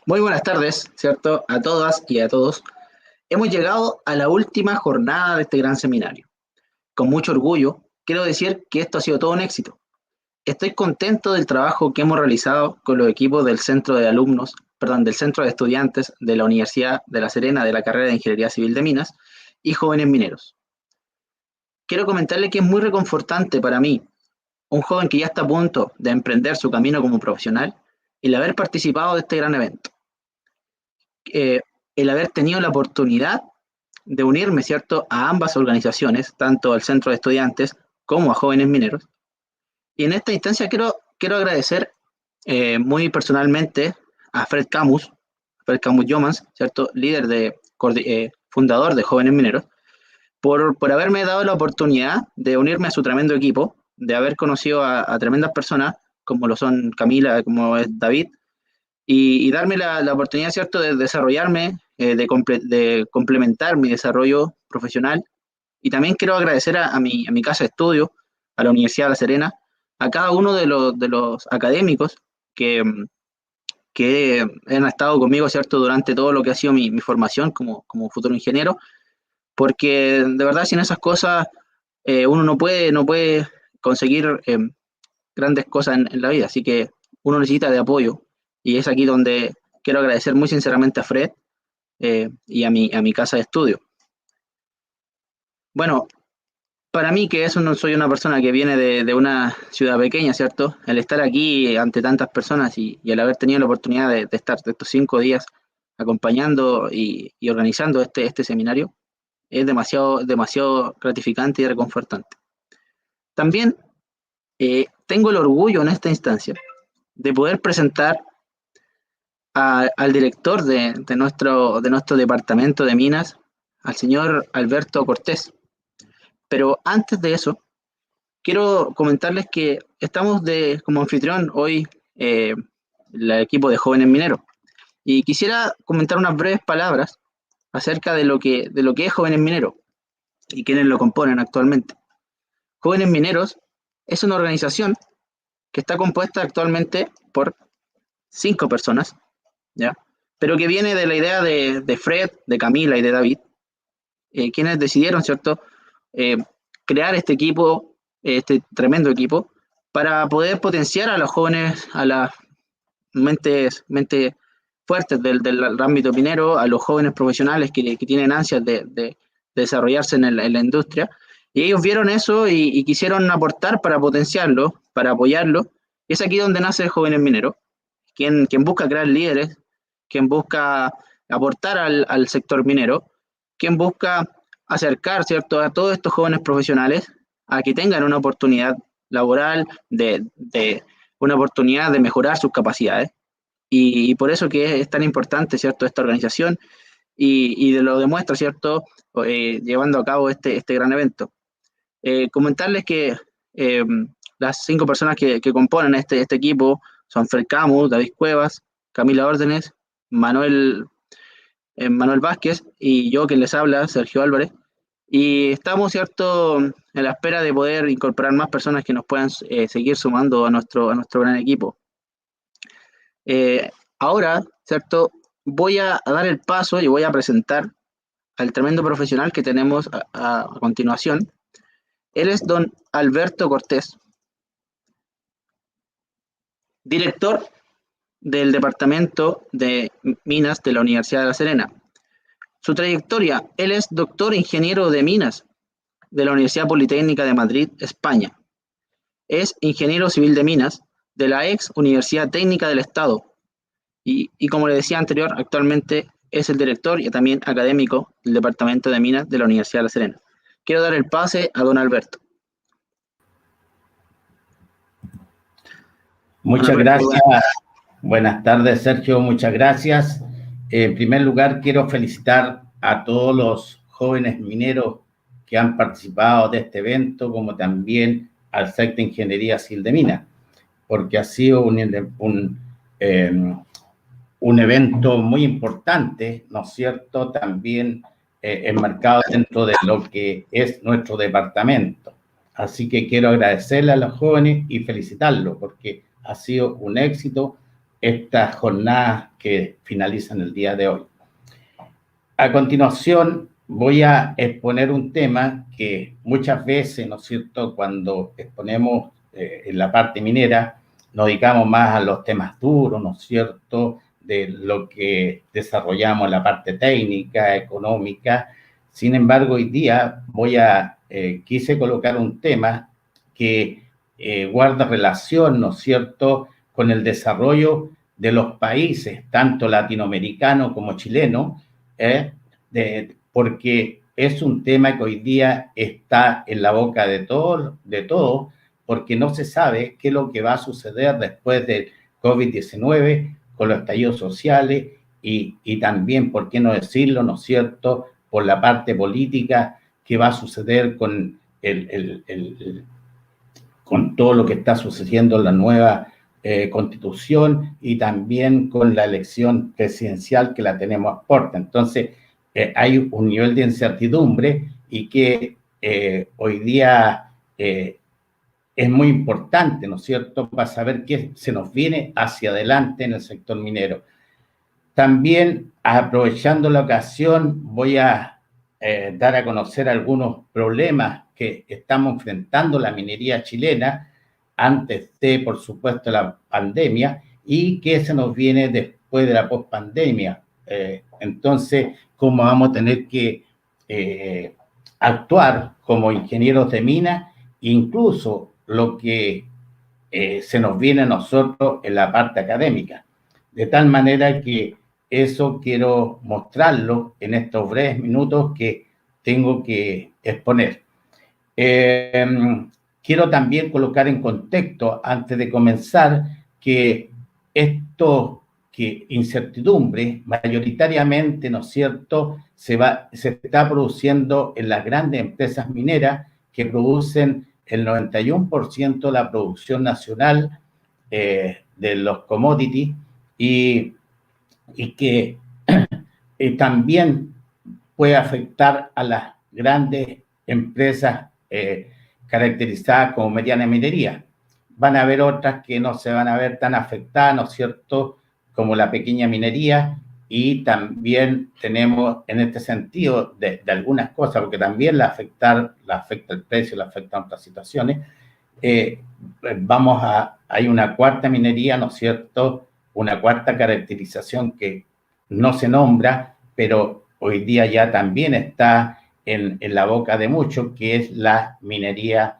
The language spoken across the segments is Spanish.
Muy buenas tardes, ¿cierto? A todas y a todos. Hemos llegado a la última jornada de este gran seminario. Con mucho orgullo, quiero decir que esto ha sido todo un éxito. Estoy contento del trabajo que hemos realizado con los equipos del Centro de Alumnos, perdón, del Centro de Estudiantes de la Universidad de La Serena de la carrera de Ingeniería Civil de Minas y jóvenes mineros. Quiero comentarle que es muy reconfortante para mí, un joven que ya está a punto de emprender su camino como profesional, el haber participado de este gran evento. El haber tenido la oportunidad de unirme, ¿cierto?, a ambas organizaciones, tanto al Centro de Estudiantes como a Jóvenes Mineros. Y en esta instancia quiero agradecer muy personalmente a Fred Camus Yomans, ¿cierto?, fundador de Jóvenes Mineros, por haberme dado la oportunidad de unirme a su tremendo equipo, de haber conocido a tremendas personas, como lo son Camila, como es David, y darme la oportunidad, ¿cierto?, de desarrollarme, de complementar mi desarrollo profesional. Y también quiero agradecer a mi casa de estudio, a la Universidad de La Serena, a cada uno de los académicos que, que han estado conmigo, ¿cierto?, durante todo lo que ha sido mi formación como futuro ingeniero, porque de verdad sin esas cosas uno no puede conseguir grandes cosas en la vida, así que uno necesita de apoyo, y es aquí donde quiero agradecer muy sinceramente a Fred y a mi casa de estudio. Bueno, para mí, que eso no soy una persona que viene de una ciudad pequeña, ¿cierto? El estar aquí ante tantas personas y el haber tenido la oportunidad de estar estos 5 días acompañando y organizando este seminario es demasiado gratificante y reconfortante. También tengo el orgullo en esta instancia de poder presentar al director de nuestro departamento de minas, al señor Alberto Cortés. Pero antes de eso, quiero comentarles que estamos como anfitrión hoy el equipo de Jóvenes Mineros. Y quisiera comentar unas breves palabras acerca de lo que es Jóvenes Mineros y quienes lo componen actualmente. Jóvenes Mineros es una organización que está compuesta actualmente por 5 personas, ¿ya? Pero que viene de la idea de Fred, de Camila y de David, quienes decidieron, ¿cierto?, eh, crear este equipo, este tremendo equipo, para poder potenciar a los jóvenes, a las mentes fuertes del ámbito minero, a los jóvenes profesionales que tienen ansias de desarrollarse en la industria. Y ellos vieron eso y quisieron aportar para potenciarlo, para apoyarlo. Y es aquí donde nace Jóvenes Mineros, quien busca crear líderes, quien busca aportar al sector minero, quien busca acercar, ¿cierto?, a todos estos jóvenes profesionales a que tengan una oportunidad laboral, de una oportunidad de mejorar sus capacidades. Y por eso que es tan importante, ¿cierto?, esta organización y lo demuestra, ¿cierto?, llevando a cabo este gran evento. Comentarles que las 5 personas que componen este equipo son Fred Camus, David Cuevas, Camila Órdenes, Manuel Vázquez y yo, quien les habla, Sergio Álvarez. Y estamos, ¿cierto?, en la espera de poder incorporar más personas que nos puedan seguir sumando a nuestro gran equipo. Ahora, ¿cierto?, voy a dar el paso y voy a presentar al tremendo profesional que tenemos a continuación. Él es don Alberto Cortés, director del Departamento de Minas de la Universidad de La Serena. Su trayectoria: él es doctor ingeniero de minas de la Universidad Politécnica de Madrid, España. Es ingeniero civil de minas de la ex Universidad Técnica del Estado. Y como le decía anterior, actualmente es el director y también académico del Departamento de Minas de la Universidad de La Serena. Quiero dar el pase a don Alberto. Muchas gracias. Buenas tardes, Sergio. Muchas gracias. En primer lugar, quiero felicitar a todos los jóvenes mineros que han participado de este evento, como también al SEC de Ingeniería Civil de Minas, porque ha sido un evento muy importante, ¿no es cierto?, también enmarcado dentro de lo que es nuestro departamento. Así que quiero agradecerle a los jóvenes y felicitarlos, porque ha sido un éxito estas jornadas que finalizan el día de hoy. A continuación, voy a exponer un tema que muchas veces, ¿no es cierto?, cuando exponemos en la parte minera, nos dedicamos más a los temas duros, ¿no es cierto?, de lo que desarrollamos en la parte técnica, económica. Sin embargo, hoy día quise colocar un tema que guarda relación, ¿no es cierto?, con el desarrollo de los países, tanto latinoamericanos como chilenos, porque es un tema que hoy día está en la boca de todos, porque no se sabe qué es lo que va a suceder después del COVID-19 con los estallidos sociales y también, ¿por qué no decirlo, no es cierto?, por la parte política, qué va a suceder con con todo lo que está sucediendo en la nueva constitución y también con la elección presidencial que la tenemos a puerta. Entonces, hay un nivel de incertidumbre y que hoy día es muy importante, ¿no es cierto?, para saber qué se nos viene hacia adelante en el sector minero. También, aprovechando la ocasión, voy a dar a conocer algunos problemas que estamos enfrentando la minería chilena antes de, por supuesto, la pandemia y que se nos viene después de la pospandemia. Entonces, cómo vamos a tener que actuar como ingenieros de mina, incluso lo que se nos viene a nosotros en la parte académica. De tal manera que eso quiero mostrarlo en estos breves minutos que tengo que exponer. Quiero también colocar en contexto, antes de comenzar, que incertidumbre mayoritariamente, ¿no es cierto?, se está produciendo en las grandes empresas mineras que producen el 91% de la producción nacional de los commodities y que también puede afectar a las grandes empresas caracterizadas como mediana minería. Van a haber otras que no se van a ver tan afectadas, ¿no es cierto?, como la pequeña minería, y también tenemos en este sentido de algunas cosas, porque también la afecta el precio, la afectan otras situaciones. Hay una cuarta minería, ¿no es cierto?, una cuarta caracterización que no se nombra, pero hoy día ya también está en la boca de muchos, que es la minería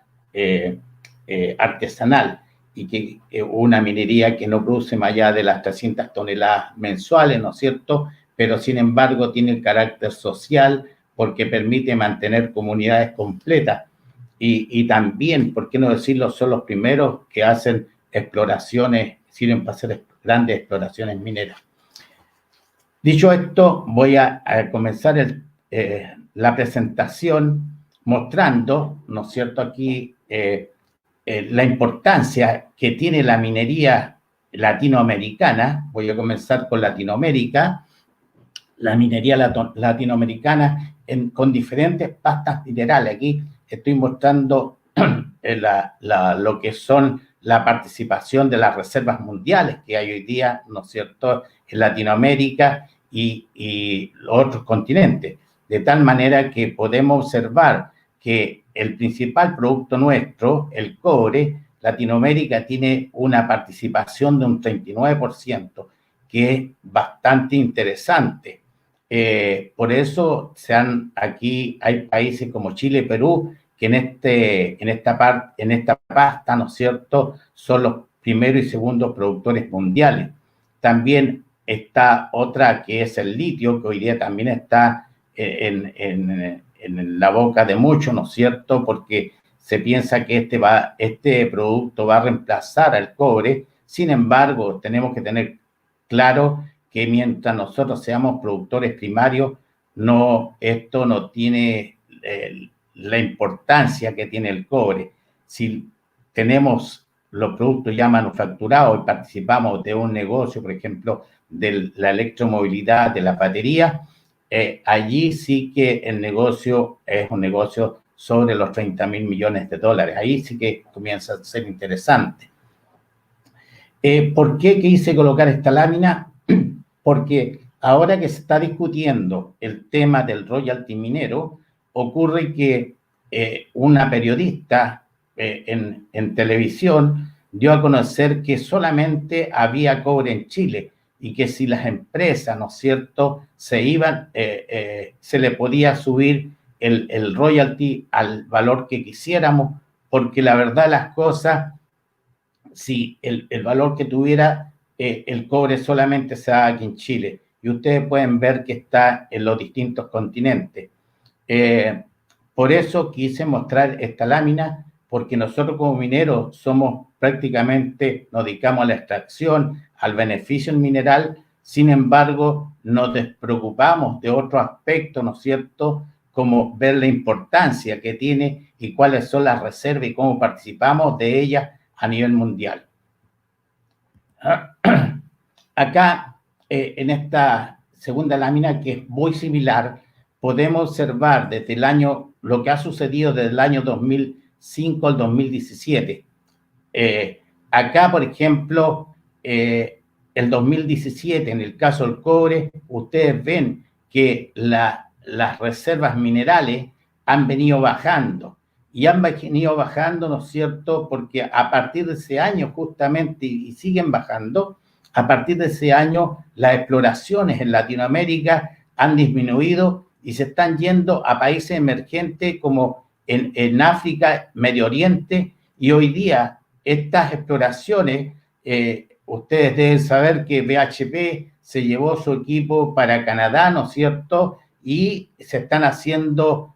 artesanal, y que una minería que no produce más allá de las 300 toneladas mensuales, ¿no es cierto?, pero sin embargo tiene el carácter social porque permite mantener comunidades completas. Y también, ¿por qué no decirlo?, son los primeros que hacen exploraciones, sirven para hacer grandes exploraciones mineras. Dicho esto, voy a comenzar la presentación mostrando, ¿no es cierto?, aquí la importancia que tiene la minería latinoamericana. Voy a comenzar con Latinoamérica. La minería latinoamericana con diferentes pastas minerales. Aquí estoy mostrando lo que son la participación de las reservas mundiales que hay hoy día, ¿no es cierto?, en Latinoamérica y los otros continentes. De tal manera que podemos observar que el principal producto nuestro, el cobre, Latinoamérica tiene una participación de un 39%, que es bastante interesante. Por eso aquí hay países como Chile y Perú que en esta pasta, ¿no es cierto?, son los primeros y segundos productores mundiales. También está otra que es el litio, que hoy día también está en la boca de muchos, ¿no es cierto?, porque se piensa que este producto va a reemplazar al cobre. Sin embargo, tenemos que tener claro que mientras nosotros seamos productores primarios, esto no tiene la importancia que tiene el cobre. Si tenemos los productos ya manufacturados y participamos de un negocio, por ejemplo, de la electromovilidad, de la batería, allí sí que el negocio es un negocio sobre los 30.000 millones de dólares. Ahí sí que comienza a ser interesante. ¿Por qué quise colocar esta lámina? Porque ahora que se está discutiendo el tema del royalty minero, ocurre que una periodista en televisión dio a conocer que solamente había cobre en Chile y que si las empresas, ¿no es cierto?, se iban, se le podía subir el royalty al valor que quisiéramos, porque la verdad las cosas, si el valor que tuviera el cobre solamente se da aquí en Chile. Y ustedes pueden ver que está en los distintos continentes. Por eso quise mostrar esta lámina, porque nosotros como mineros somos prácticamente, nos dedicamos a la extracción, al beneficio mineral, sin embargo, nos despreocupamos de otros aspectos, ¿no es cierto?, como ver la importancia que tiene y cuáles son las reservas y cómo participamos de ellas a nivel mundial. Acá, en esta segunda lámina, que es muy similar, podemos observar desde el año, lo que ha sucedido desde el año 2005 al 2017. Acá, por ejemplo, el 2017, en el caso del cobre, ustedes ven que las reservas minerales han venido bajando. Y han venido bajando, ¿no es cierto?, porque a partir de ese año justamente, y siguen bajando, a partir de ese año las exploraciones en Latinoamérica han disminuido y se están yendo a países emergentes como en África, Medio Oriente, y hoy día estas exploraciones, ustedes deben saber que BHP se llevó su equipo para Canadá, ¿no es cierto?, y se están haciendo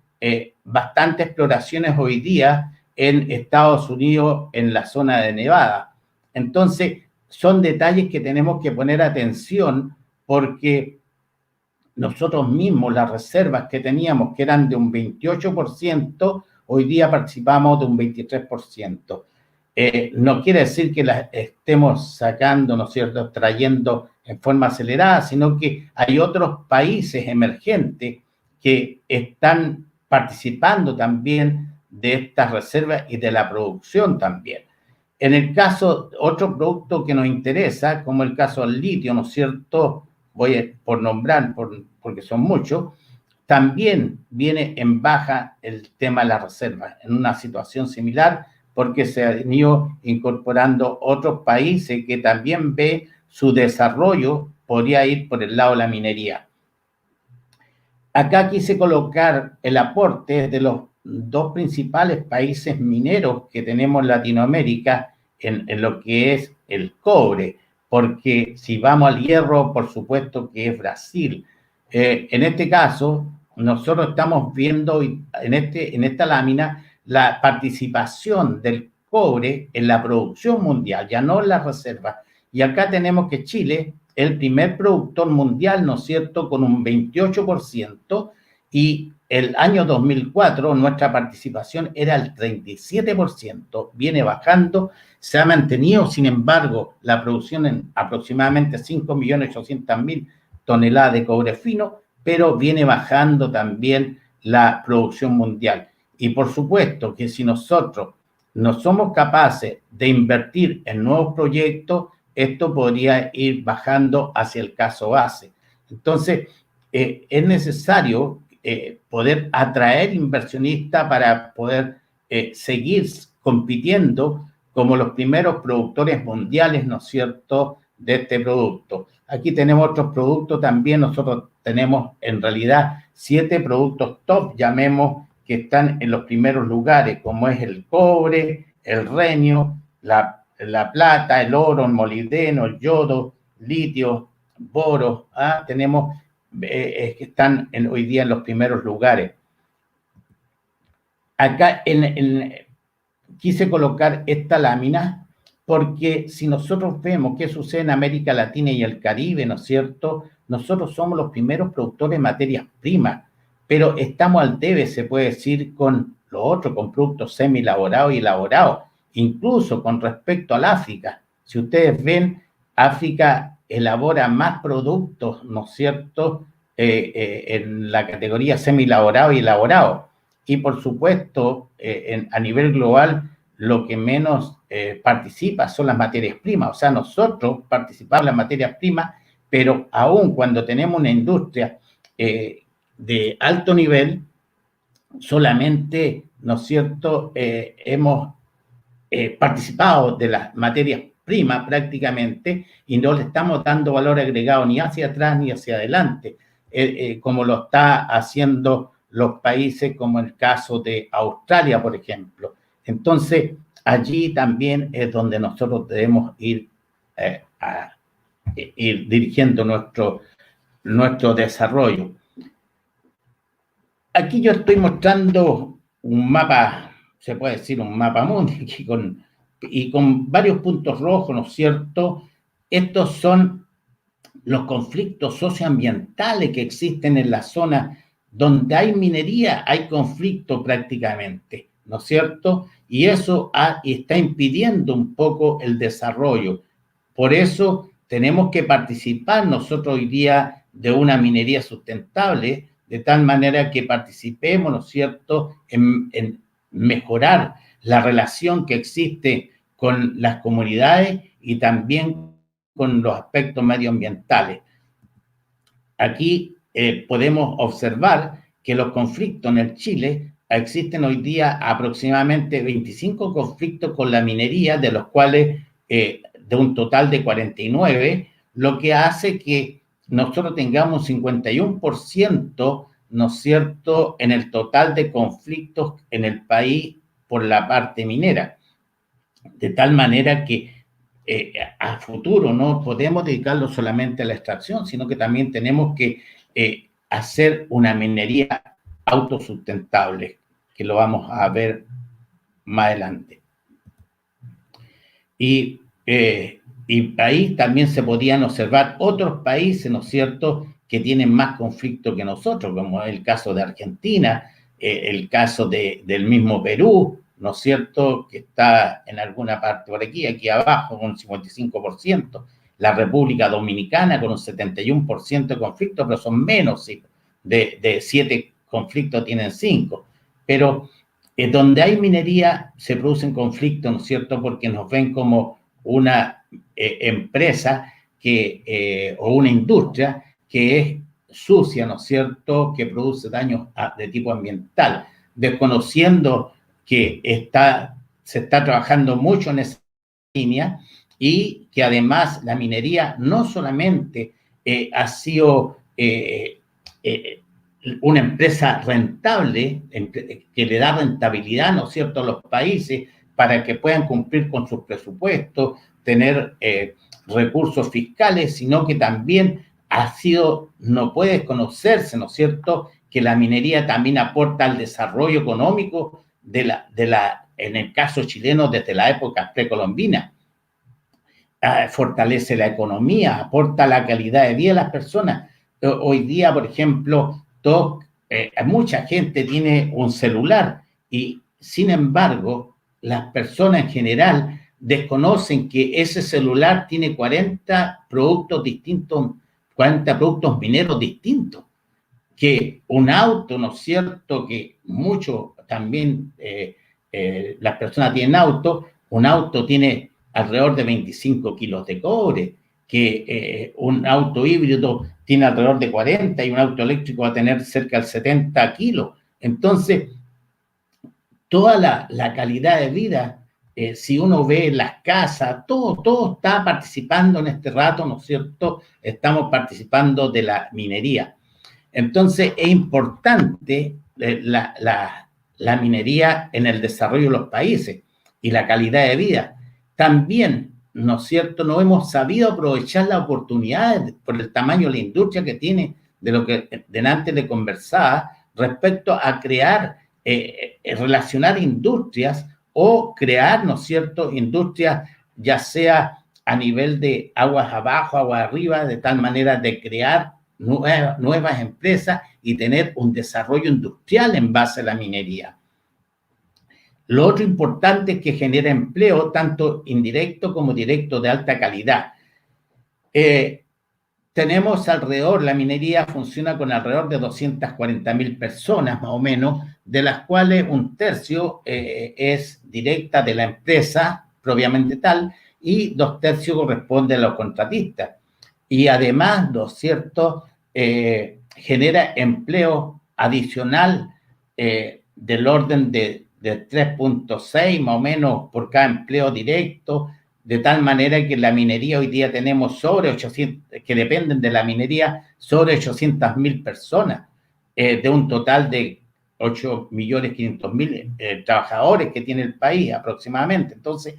bastantes exploraciones hoy día en Estados Unidos, en la zona de Nevada. Entonces, son detalles que tenemos que poner atención porque nosotros mismos, las reservas que teníamos, que eran de un 28%, hoy día participamos de un 23%. No quiere decir que las estemos sacando, ¿no es cierto?, trayendo en forma acelerada, sino que hay otros países emergentes que están participando también de estas reservas y de la producción también. En el caso, otro producto que nos interesa, como el caso del litio, ¿no es cierto?, por nombrar, porque son muchos, también viene en baja el tema de las reservas, en una situación similar, porque se han ido incorporando otros países que también ve su desarrollo podría ir por el lado de la minería. Acá quise colocar el aporte de los dos principales países mineros que tenemos en Latinoamérica en lo que es el cobre, porque si vamos al hierro, por supuesto que es Brasil. En este caso, nosotros estamos viendo en esta lámina la participación del cobre en la producción mundial, ya no en las reservas. Y acá tenemos que Chile, el primer productor mundial, ¿no es cierto?, con un 28%, y el año 2004 nuestra participación era el 37%, viene bajando, se ha mantenido, sin embargo, la producción en aproximadamente 5.800.000 toneladas de cobre fino, pero viene bajando también la producción mundial. Y por supuesto que si nosotros no somos capaces de invertir en nuevos proyectos, esto podría ir bajando hacia el caso base. Entonces, es necesario poder atraer inversionistas para poder seguir compitiendo como los primeros productores mundiales, ¿no es cierto?, de este producto. Aquí tenemos otros productos también. Nosotros tenemos en realidad 7 productos top, llamemos, que están en los primeros lugares, como es el cobre, el renio, la plata, el oro, el molibdeno, el yodo, litio, boro. Tenemos que están hoy día en los primeros lugares. Acá quise colocar esta lámina porque si nosotros vemos qué sucede en América Latina y el Caribe, ¿no es cierto?, nosotros somos los primeros productores de materias primas, pero estamos al debe, se puede decir, con lo otro, con productos semi-elaborados y elaborados, incluso con respecto al África. Si ustedes ven, África elabora más productos, ¿no es cierto?, en la categoría semi-elaborado y elaborado. Y por supuesto, a nivel global, lo que menos participa son las materias primas. O sea, nosotros participamos en las materias primas, pero aún cuando tenemos una industria de alto nivel, solamente, ¿no es cierto?, hemos participado de las materias primas prácticamente y no le estamos dando valor agregado ni hacia atrás ni hacia adelante, como lo está haciendo los países como el caso de Australia, por ejemplo. Entonces, allí también es donde nosotros debemos ir, ir dirigiendo nuestro desarrollo. Aquí yo estoy mostrando un mapa, se puede decir un mapa mundi, y con varios puntos rojos, ¿no es cierto? Estos son los conflictos socioambientales que existen en la zona donde hay minería, hay conflicto prácticamente, ¿no es cierto? Y eso está impidiendo un poco el desarrollo. Por eso tenemos que participar nosotros hoy día de una minería sustentable, de tal manera que participemos, ¿no es cierto?, en mejorar la relación que existe con las comunidades y también con los aspectos medioambientales. Aquí podemos observar que los conflictos en el Chile existen hoy día aproximadamente 25 conflictos con la minería, de los cuales de un total de 49, lo que hace que nosotros tengamos 51%, ¿no es cierto?, en el total de conflictos en el país por la parte minera. De tal manera que a futuro no podemos dedicarlo solamente a la extracción, sino que también tenemos que hacer una minería autosustentable, que lo vamos a ver más adelante. Y ahí también se podían observar otros países, ¿no es cierto?, que tienen más conflicto que nosotros, como el caso de Argentina, el caso del mismo Perú, ¿no es cierto?, que está en alguna parte por aquí abajo, con un 55%, la República Dominicana con un 71% de conflictos, pero son menos, ¿sí? De 7 conflictos tienen 5, pero donde hay minería se producen conflictos, ¿no es cierto?, porque nos ven como una empresa o una industria que es sucia, ¿no es cierto?, que produce daños de tipo ambiental, desconociendo que se está trabajando mucho en esa línea y que además la minería no solamente ha sido una empresa rentable, que le da rentabilidad, ¿no es cierto?, a los países para que puedan cumplir con sus presupuestos, tener recursos fiscales, sino que también no puede desconocerse, ¿no es cierto?, que la minería también aporta al desarrollo económico en el caso chileno desde la época precolombina. Fortalece la economía, aporta la calidad de vida de las personas. Hoy día, por ejemplo, mucha gente tiene un celular y, sin embargo, las personas en general desconocen que ese celular tiene 40 productos distintos, 40 productos mineros distintos, que un auto, ¿no es cierto?, que mucho también las personas tienen auto, un auto tiene alrededor de 25 kilos de cobre, que un auto híbrido tiene alrededor de 40 y un auto eléctrico va a tener cerca de 70 kilos. Entonces, toda la calidad de vida, si uno ve las casas, todo está participando en este rato, ¿no es cierto? Estamos participando de la minería. Entonces, es importante la minería en el desarrollo de los países y la calidad de vida. También, ¿no es cierto?, no hemos sabido aprovechar las oportunidades por el tamaño de la industria que tiene, de lo que delante le conversaba, respecto a crear, relacionar industrias o crear, ¿no es cierto?, industrias, ya sea a nivel de aguas abajo, aguas arriba, de tal manera de crear nuevas empresas y tener un desarrollo industrial en base a la minería. Lo otro importante es que genera empleo, tanto indirecto como directo, de alta calidad. tenemos alrededor, la minería funciona con alrededor de 240.000 personas más o menos, de las cuales un tercio es directa de la empresa propiamente tal y 2/3 corresponde a los contratistas. Y además, ¿no es cierto?, genera empleo adicional del orden de 3.6 más o menos por cada empleo directo, de tal manera que la minería hoy día tenemos sobre 800, que dependen de la minería, sobre 800.000 personas, de un total de 8.500.000 trabajadores que tiene el país aproximadamente. Entonces,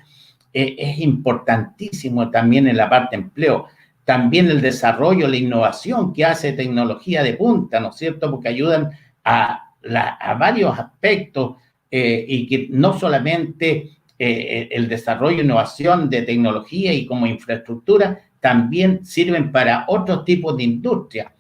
es importantísimo también en la parte de empleo. También el desarrollo, la innovación que hace tecnología de punta, ¿no es cierto? Porque ayudan a varios aspectos y que no solamente el desarrollo e innovación de tecnología y como infraestructura, también sirven para otros tipos de industria.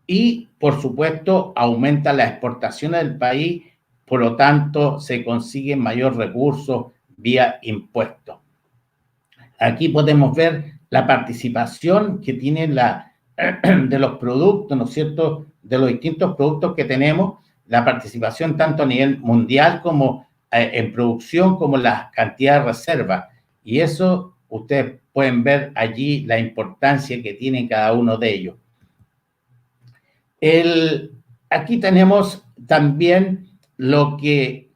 Y, por supuesto, aumenta las exportaciones del país, por lo tanto, se consiguen mayor recursos vía impuestos. Aquí podemos ver la participación que tiene de los productos, ¿no es cierto?, de los distintos productos que tenemos, la participación tanto a nivel mundial como en producción, como la cantidad de reservas. Y eso ustedes pueden ver allí la importancia que tiene cada uno de ellos. Aquí tenemos también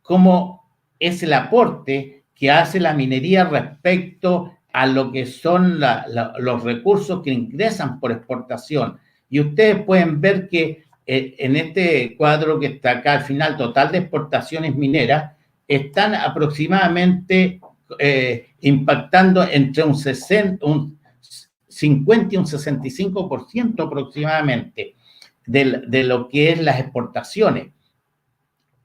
cómo es el aporte que hace la minería respecto a lo que son los recursos que ingresan por exportación. Y ustedes pueden ver que en este cuadro que está acá al final, total de exportaciones mineras, están aproximadamente impactando entre un 50 y un 65% aproximadamente de lo que es las exportaciones.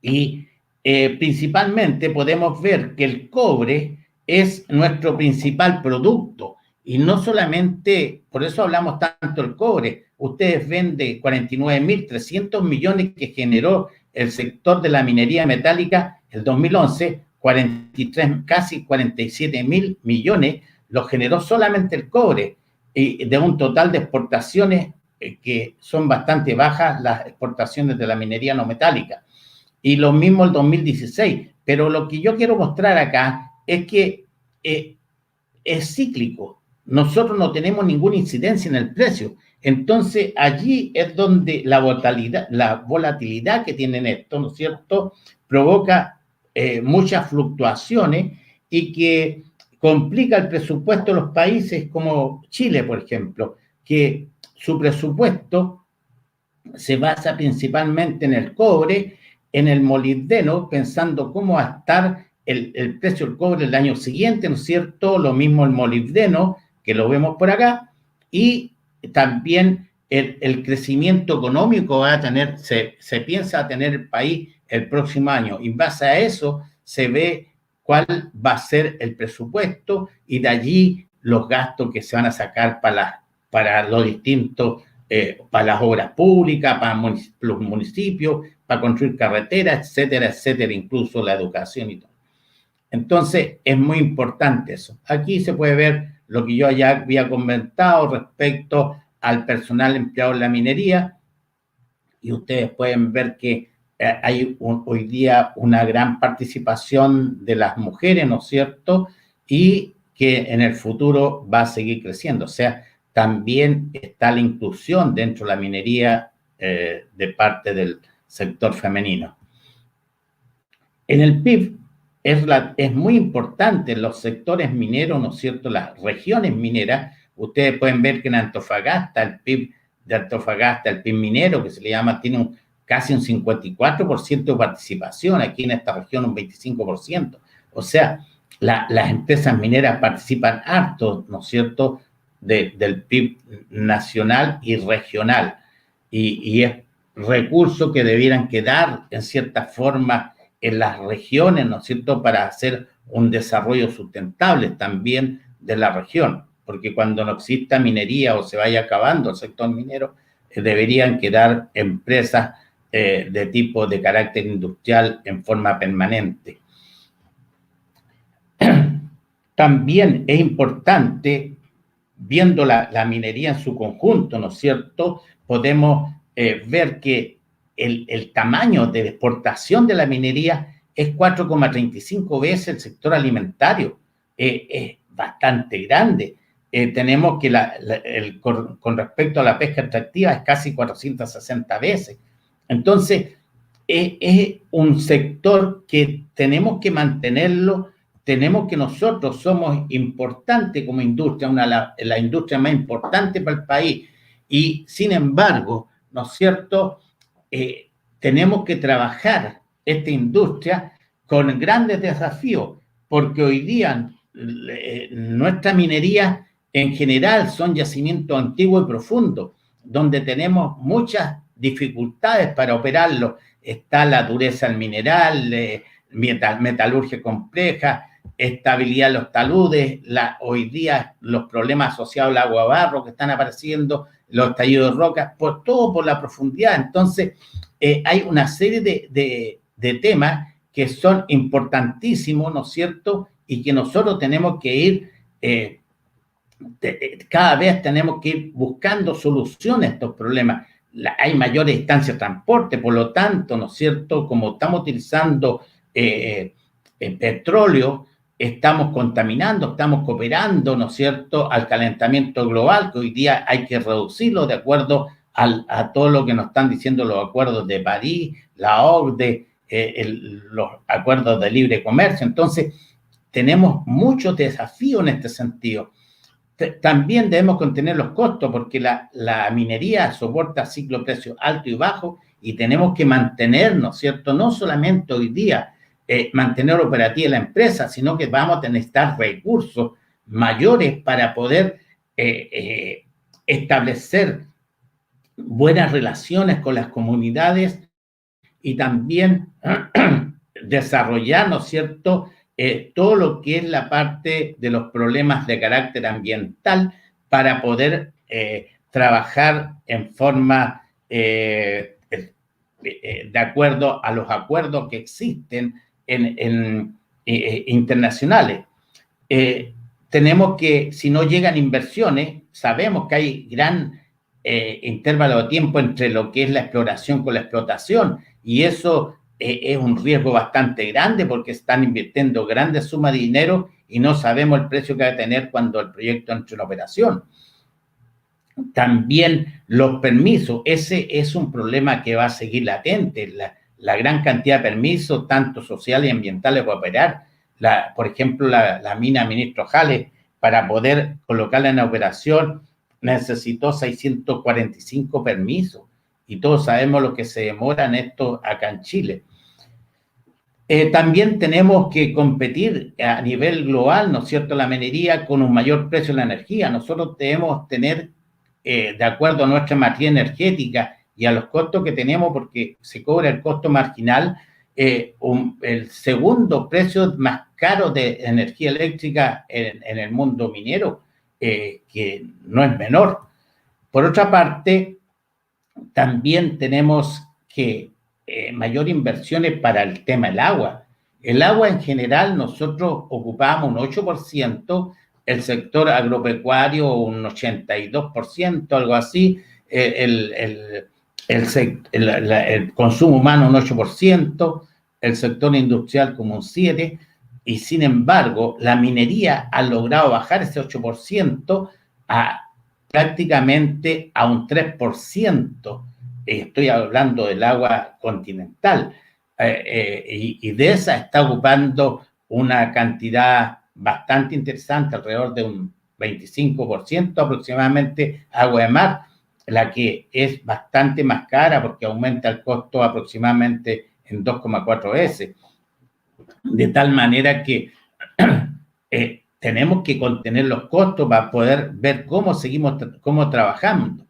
Y principalmente podemos ver que el cobre es nuestro principal producto. Y no solamente, por eso hablamos tanto del cobre. Ustedes ven de 49.300 millones que generó el sector de la minería metálica el 2011, 43, casi 47.000 millones los generó solamente el cobre, y de un total de exportaciones que son bastante bajas, las exportaciones de la minería no metálica. Y lo mismo el 2016. Pero lo que yo quiero mostrar acá es que es cíclico. Nosotros no tenemos ninguna incidencia en el precio. Entonces, allí es donde la volatilidad que tienen esto, ¿no es cierto?, provoca muchas fluctuaciones y que complica el presupuesto de los países como Chile, por ejemplo, que su presupuesto se basa principalmente en el cobre, en el molibdeno, pensando cómo va a estar el precio del cobre el año siguiente, ¿no es cierto? Lo mismo el molibdeno, que lo vemos por acá, y también el crecimiento económico va a tener, se piensa tener el país el próximo año. Y en base a eso se ve cuál va a ser el presupuesto y de allí los gastos que se van a sacar para los distintos, para las obras públicas, para los municipios, para construir carreteras, etcétera, etcétera, incluso la educación y todo. Entonces, es muy importante eso. Aquí se puede ver lo que yo ya había comentado respecto al personal empleado en la minería, y ustedes pueden ver que hay hoy día una gran participación de las mujeres, ¿no es cierto?, y que en el futuro va a seguir creciendo. O sea, también está la inclusión dentro de la minería de parte del sector femenino. En el PIB es muy importante en los sectores mineros, ¿no es cierto?, las regiones mineras. Ustedes pueden ver que en Antofagasta, el PIB de Antofagasta, el PIB minero, que se le llama, tiene casi un 54% de participación, aquí en esta región un 25%. O sea, las empresas mineras participan harto, ¿no es cierto?, del PIB nacional y regional. Y es recursos que debieran quedar, en cierta forma, en las regiones, ¿no es cierto?, para hacer un desarrollo sustentable también de la región, porque cuando no exista minería o se vaya acabando el sector minero, deberían quedar empresas de tipo de carácter industrial en forma permanente. También es importante viendo la minería en su conjunto, ¿no es cierto?, podemos ver que el tamaño de exportación de la minería es 4,35 veces el sector alimentario. Es bastante grande. Tenemos que con respecto a la pesca extractiva es casi 460 veces. Entonces, es un sector que tenemos que mantenerlo, tenemos que nosotros somos importantes como industria, la industria más importante para el país, y sin embargo, ¿no es cierto?, tenemos que trabajar esta industria con grandes desafíos, porque hoy día nuestra minería en general son yacimientos antiguos y profundos, donde tenemos muchas dificultades para operarlo. Está la dureza del mineral, metalurgia compleja, estabilidad de los taludes, hoy día los problemas asociados al agua barro que están apareciendo, los estallidos de rocas, todo por la profundidad. Entonces, hay una serie de temas que son importantísimos, ¿no es cierto?, y que nosotros tenemos que ir, cada vez tenemos que ir buscando soluciones a estos problemas. Hay mayores distancias de transporte, por lo tanto, ¿no es cierto?, como estamos utilizando petróleo, estamos contaminando, estamos cooperando, ¿no es cierto?, al calentamiento global, que hoy día hay que reducirlo de acuerdo a todo lo que nos están diciendo los acuerdos de París, la OCDE, los acuerdos de libre comercio. Entonces, tenemos muchos desafíos en este sentido. También debemos contener los costos, porque la minería soporta ciclo de precios alto y bajo, y tenemos que mantenernos, ¿cierto?, no solamente hoy día mantener operativa la empresa, sino que vamos a necesitar recursos mayores para poder establecer buenas relaciones con las comunidades y también desarrollar, ¿no es cierto?, todo lo que es la parte de los problemas de carácter ambiental para poder trabajar en forma de acuerdo a los acuerdos que existen internacionales. Tenemos que, si no llegan inversiones, sabemos que hay gran intervalo de tiempo entre lo que es la exploración con la explotación, y eso es un riesgo bastante grande porque están invirtiendo grandes sumas de dinero y no sabemos el precio que va a tener cuando el proyecto entre en operación. También los permisos, ese es un problema que va a seguir latente, la gran cantidad de permisos, tanto sociales y ambientales, para operar. Por ejemplo, la mina Ministro Jales, para poder colocarla en operación, necesitó 645 permisos, y todos sabemos lo que se demora en esto acá en Chile. También tenemos que competir a nivel global, ¿no es cierto?, la minería con un mayor precio de la energía. Nosotros debemos tener, de acuerdo a nuestra matriz energética y a los costos que tenemos, porque se cobra el costo marginal, el segundo precio más caro de energía eléctrica en el mundo minero, que no es menor. Por otra parte, también tenemos que mayor inversiones para el tema del agua. El agua en general nosotros ocupamos un 8%, el sector agropecuario un 82%, algo así, el consumo humano un 8%, el sector industrial como un 7%, y sin embargo la minería ha logrado bajar ese 8% prácticamente a un 3%. Estoy hablando del agua continental, y de esa está ocupando una cantidad bastante interesante, alrededor de un 25% aproximadamente, agua de mar, la que es bastante más cara porque aumenta el costo aproximadamente en 2,4 veces. De tal manera que tenemos que contener los costos para poder ver cómo seguimos trabajando.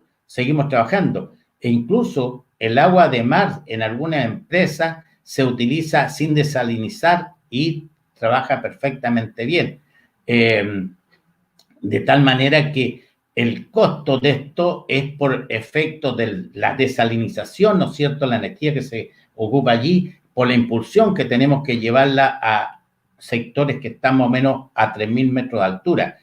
E incluso el agua de mar en algunas empresas se utiliza sin desalinizar y trabaja perfectamente bien. De tal manera que el costo de esto es por efecto de la desalinización, ¿no es cierto?, la energía que se ocupa allí, por la impulsión que tenemos que llevarla a sectores que están más o menos a 3.000 metros de altura.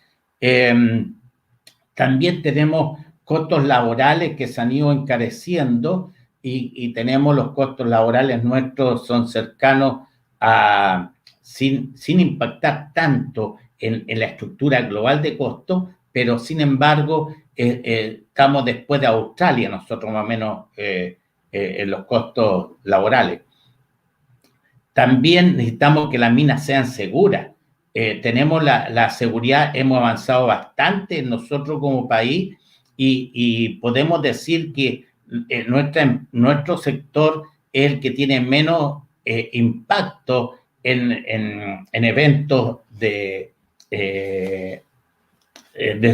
También tenemos costos laborales que se han ido encareciendo y tenemos los costos laborales nuestros son cercanos a, sin impactar tanto en la estructura global de costos, pero sin embargo estamos después de Australia, nosotros más o menos en los costos laborales. También necesitamos que las minas sean seguras. Tenemos la seguridad, hemos avanzado bastante nosotros como país y podemos decir que nuestro sector es el que tiene menos impacto en eventos de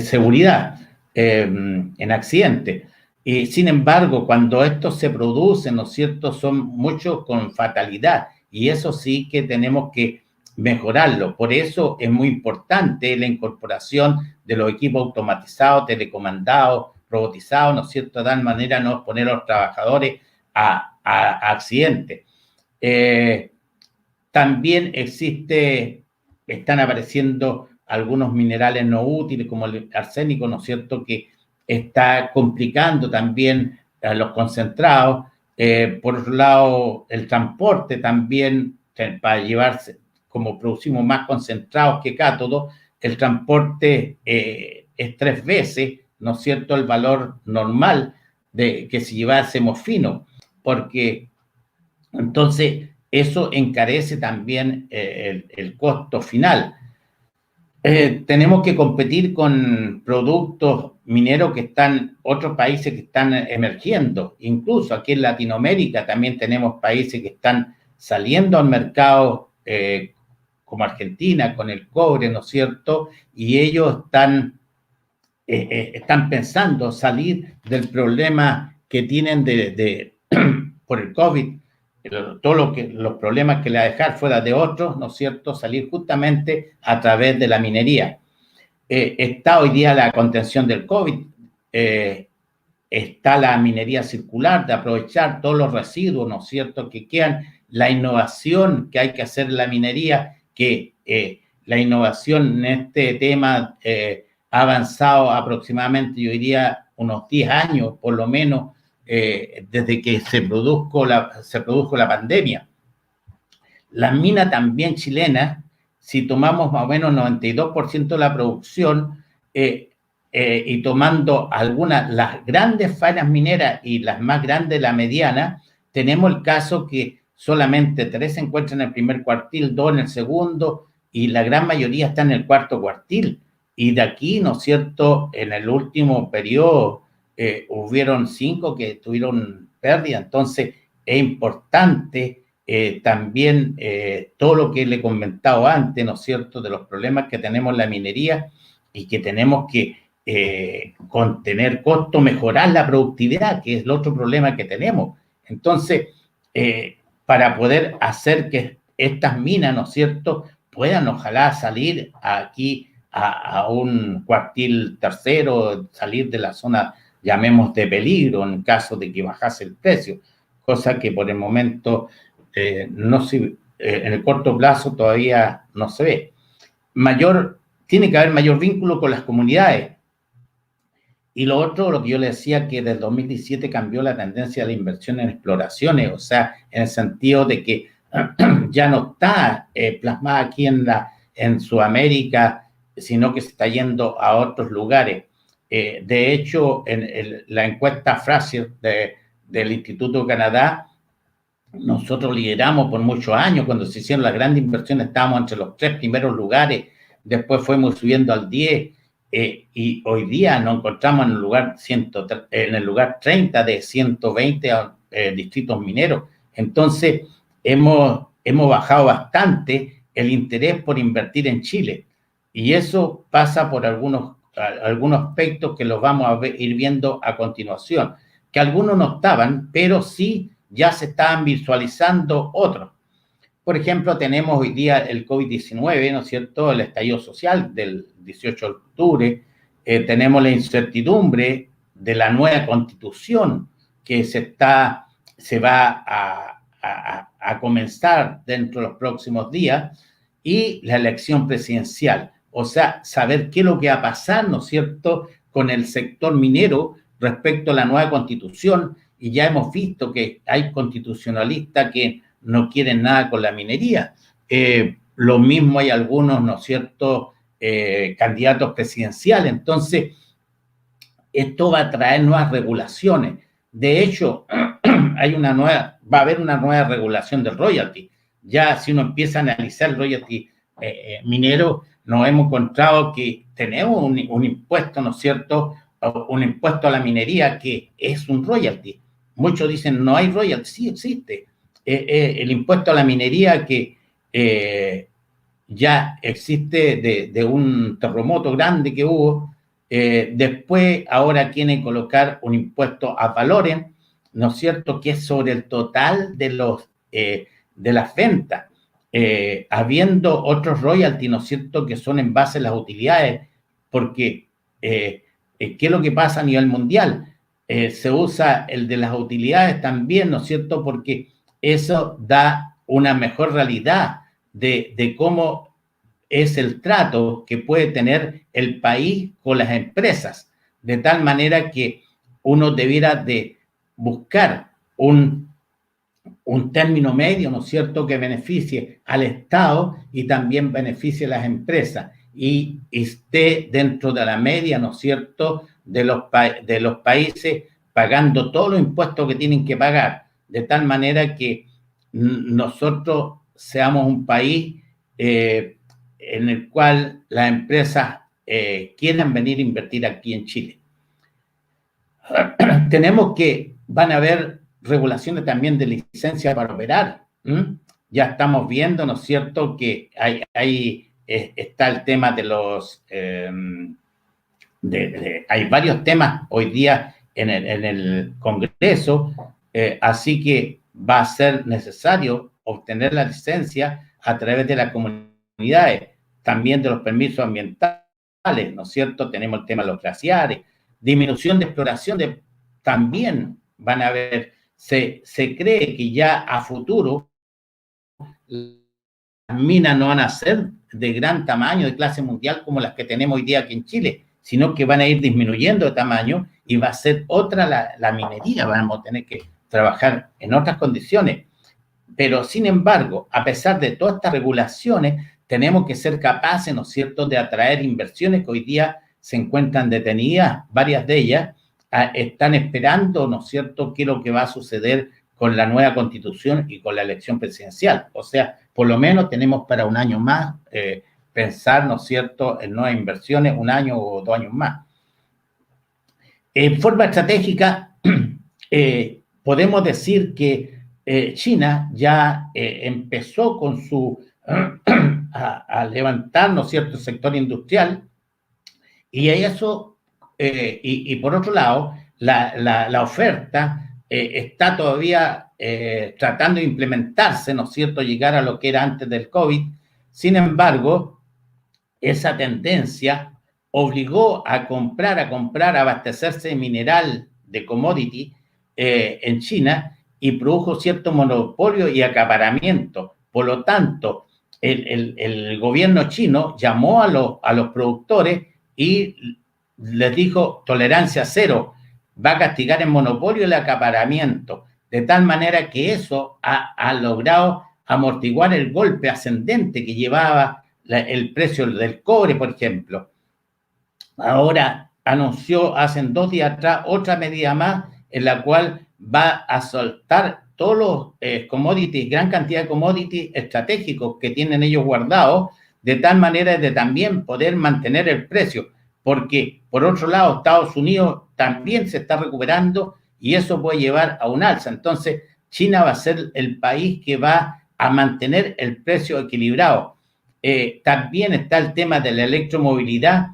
seguridad, en accidentes. Y sin embargo, cuando estos se producen, ¿no es cierto?, son muchos con fatalidad y eso sí que tenemos que mejorarlo. Por eso es muy importante la incorporación de los equipos automatizados, telecomandados, robotizados, ¿no es cierto?, de tal manera no exponer a los trabajadores a accidentes. También están apareciendo algunos minerales no útiles como el arsénico, ¿no es cierto?, que está complicando también a los concentrados. Por otro lado, el transporte también, para llevarse, como producimos más concentrados que cátodos, el transporte es 3 veces, ¿no es cierto?, el valor normal de que si llevásemos fino, porque entonces eso encarece también el costo final. Tenemos que competir con productos mineros que otros países que están emergiendo. Incluso aquí en Latinoamérica también tenemos países que están saliendo al mercado, como Argentina, con el cobre, ¿no es cierto? Y ellos están pensando salir del problema que tienen por el COVID, todos los problemas que le va a dejar fuera de otros, ¿no es cierto?, salir justamente a través de la minería. Está hoy día la contención del COVID, está la minería circular, de aprovechar todos los residuos, ¿no es cierto?, que quedan, la innovación que hay que hacer en la minería, que la innovación en este tema ha avanzado aproximadamente, yo diría, unos 10 años, por lo menos, desde que se produjo la pandemia. Las minas también chilenas, si tomamos más o menos 92% de la producción y tomando las grandes faenas mineras y las más grandes, la mediana, tenemos el caso que solamente 3 se encuentran en el primer cuartil, 2 en el segundo y la gran mayoría está en el cuarto cuartil. Y de aquí, ¿no es cierto?, en el último periodo hubieron 5 que tuvieron pérdida. Entonces, es importante también todo lo que le he comentado antes, ¿no es cierto?, de los problemas que tenemos en la minería y que tenemos que contener costos, mejorar la productividad, que es el otro problema que tenemos. Entonces, para poder hacer que estas minas, ¿no es cierto?, puedan ojalá salir aquí a un cuartil tercero, salir de la zona, llamemos, de peligro en caso de que bajase el precio, cosa que por el momento en el corto plazo todavía no se ve. Tiene que haber mayor vínculo con las comunidades. Y lo otro, lo que yo le decía, que desde el 2017 cambió la tendencia de la inversión en exploraciones, o sea, en el sentido de que ya no está plasmada aquí en Sudamérica, sino que se está yendo a otros lugares. De hecho, en la encuesta Fraser del Instituto de Canadá, nosotros lideramos por muchos años. Cuando se hicieron las grandes inversiones estábamos entre los 3 primeros lugares, después fuimos subiendo al 10, y hoy día nos encontramos en el lugar 30 de 120 distritos mineros. Entonces, hemos bajado bastante el interés por invertir en Chile. Y eso pasa por algunos aspectos que los vamos a ir viendo a continuación, que algunos no estaban, pero sí ya se estaban visualizando otros. Por ejemplo, tenemos hoy día el COVID-19, ¿no es cierto?, el estallido social del 18 de octubre, tenemos la incertidumbre de la nueva constitución que se va a comenzar dentro de los próximos días, y la elección presidencial. O sea, saber qué es lo que va a pasar, ¿no es cierto?, con el sector minero respecto a la nueva constitución, y ya hemos visto que hay constitucionalistas que no quieren nada con la minería. Lo mismo hay algunos, ¿no es cierto?, candidatos presidenciales. Entonces, esto va a traer nuevas regulaciones. De hecho, va a haber una nueva regulación del royalty. Ya si uno empieza a analizar el royalty minero, nos hemos encontrado que tenemos un impuesto, ¿no es cierto?, un impuesto a la minería que es un royalty. Muchos dicen, no hay royalty, sí existe. El impuesto a la minería que ya existe de un terremoto grande que hubo. Después, ahora quieren colocar un impuesto a valores, ¿no es cierto?, que es sobre el total de las ventas, habiendo otros royalties, ¿no es cierto?, que son en base a las utilidades, porque ¿qué es lo que pasa a nivel mundial? Se usa el de las utilidades también, ¿no es cierto?, porque eso da una mejor realidad de cómo es el trato que puede tener el país con las empresas, de tal manera que uno debiera de buscar un término medio, ¿no es cierto?, que beneficie al Estado y también beneficie a las empresas y esté dentro de la media, ¿no es cierto?, de los países, pagando todos los impuestos que tienen que pagar, de tal manera que nosotros seamos un país en el cual las empresas quieran venir a invertir aquí en Chile. Tenemos que van a haber regulaciones también de licencia para operar. Ya estamos viendo, ¿no es cierto?, que está el tema de los... hay varios temas hoy día en el Congreso, así que va a ser necesario obtener la licencia a través de las comunidades, también de los permisos ambientales, ¿no es cierto? Tenemos el tema de los glaciares, disminución de exploración, también van a haber, se cree que ya a futuro las minas no van a ser de gran tamaño, de clase mundial, como las que tenemos hoy día aquí en Chile, sino que van a ir disminuyendo de tamaño y va a ser otra la minería, vamos a tener que trabajar en otras condiciones. Pero, sin embargo, a pesar de todas estas regulaciones, tenemos que ser capaces, ¿no es cierto?, de atraer inversiones que hoy día se encuentran detenidas, varias de ellas están esperando, ¿no es cierto?, qué es lo que va a suceder con la nueva constitución y con la elección presidencial. O sea, por lo menos tenemos para un año más pensar, ¿no es cierto?, en nuevas inversiones, un año o 2 años más. En forma estratégica, podemos decir que China ya empezó con a levantar, ¿no es cierto?, el sector industrial, y eso, y por otro lado, la oferta está todavía tratando de implementarse, ¿no es cierto?, llegar a lo que era antes del COVID. Sin embargo, esa tendencia obligó a comprar, a abastecerse de mineral, de commodity, en China, y produjo cierto monopolio y acaparamiento. Por lo tanto, el gobierno chino llamó a los productores y les dijo tolerancia cero, va a castigar el monopolio y el acaparamiento, de tal manera que eso ha logrado amortiguar el golpe ascendente que llevaba el precio del cobre, por ejemplo. Ahora anunció hace 2 días atrás otra medida más en la cual va a soltar todos los commodities, gran cantidad de commodities estratégicos que tienen ellos guardados, de tal manera de también poder mantener el precio, porque por otro lado Estados Unidos también se está recuperando y eso puede llevar a un alza. Entonces China va a ser el país que va a mantener el precio equilibrado. También está el tema de la electromovilidad.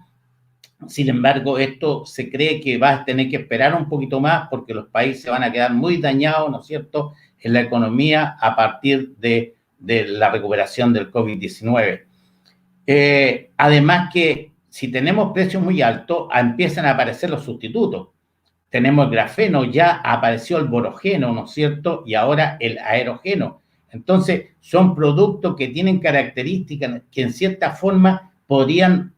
Sin embargo, esto se cree que va a tener que esperar un poquito más porque los países van a quedar muy dañados, ¿no es cierto?, en la economía a partir de la recuperación del COVID-19. Además que si tenemos precios muy altos, empiezan a aparecer los sustitutos. Tenemos el grafeno, ya apareció el borogeno, ¿no es cierto?, y ahora el aerogeno. Entonces, son productos que tienen características que en cierta forma podrían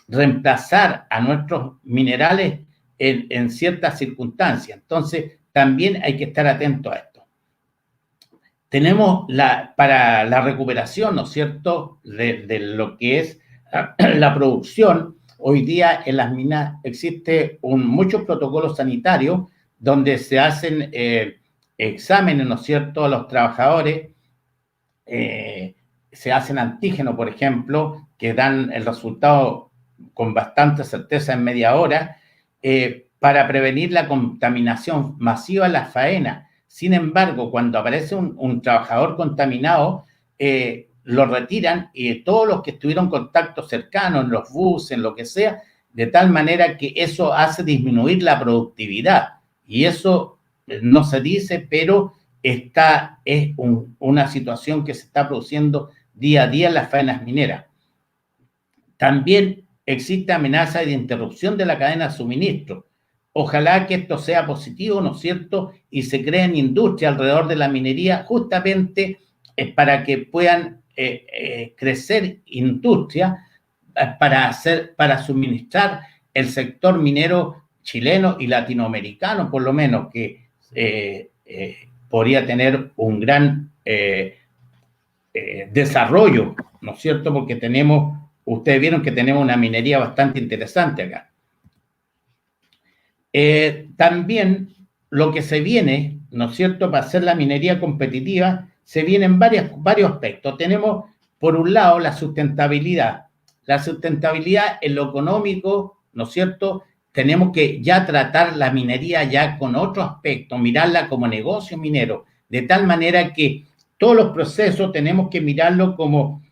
reemplazar a nuestros minerales en ciertas circunstancias. Entonces, también hay que estar atento a esto. Tenemos para la recuperación, ¿no es cierto?, de lo que es la producción. Hoy día en las minas existe muchos protocolos sanitarios donde se hacen exámenes, ¿no es cierto?, a los trabajadores. Se hacen antígenos, por ejemplo, que dan el resultado con bastante certeza en media hora, para prevenir la contaminación masiva en las faenas. Sin embargo, cuando aparece un trabajador contaminado, lo retiran, y todos los que estuvieron en contacto cercano, en los buses, en lo que sea, de tal manera que eso hace disminuir la productividad. Y eso no se dice, pero es una situación que se está produciendo día a día en las faenas mineras. También existe amenaza de interrupción de la cadena de suministro. Ojalá que esto sea positivo, ¿no es cierto?, y se creen industrias alrededor de la minería, justamente para que puedan crecer industrias para suministrar el sector minero chileno y latinoamericano, por lo menos, que podría tener un gran desarrollo, ¿no es cierto?, porque ustedes vieron que tenemos una minería bastante interesante acá. También lo que se viene, ¿no es cierto?, para hacer la minería competitiva, se vienen varios aspectos. Tenemos, por un lado, la sustentabilidad. La sustentabilidad en lo económico, ¿no es cierto? Tenemos que ya tratar la minería ya con otro aspecto, mirarla como negocio minero, de tal manera que todos los procesos tenemos que mirarlo como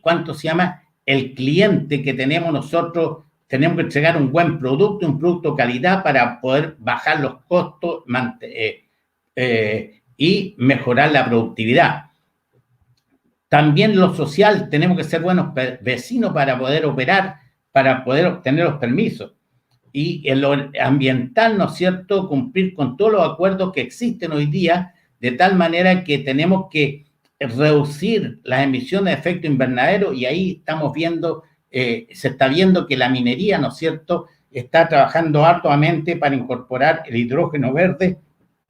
¿cuánto se llama? El cliente que tenemos nosotros. Tenemos que entregar un buen producto, un producto de calidad para poder bajar los costos y mejorar la productividad. También lo social, tenemos que ser buenos vecinos para poder operar, para poder obtener los permisos. Y en lo ambiental, ¿no es cierto?, cumplir con todos los acuerdos que existen hoy día, de tal manera que tenemos que reducir las emisiones de efecto invernadero, y ahí estamos viendo, se está viendo que la minería, ¿no es cierto?, está trabajando arduamente para incorporar el hidrógeno verde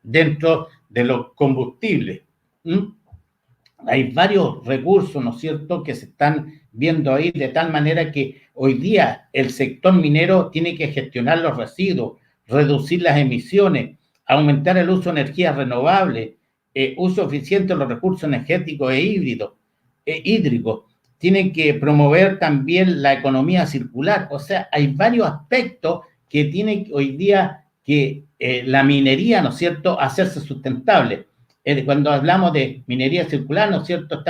dentro de los combustibles. Hay varios recursos, ¿no es cierto?, que se están viendo ahí, de tal manera que hoy día el sector minero tiene que gestionar los residuos, reducir las emisiones, aumentar el uso de energías renovables, uso eficiente de los recursos energéticos hídricos. Tienen que promover también la economía circular. O sea, hay varios aspectos que tiene hoy día que la minería, ¿no es cierto?, hacerse sustentable. Cuando hablamos de minería circular, ¿no es cierto?,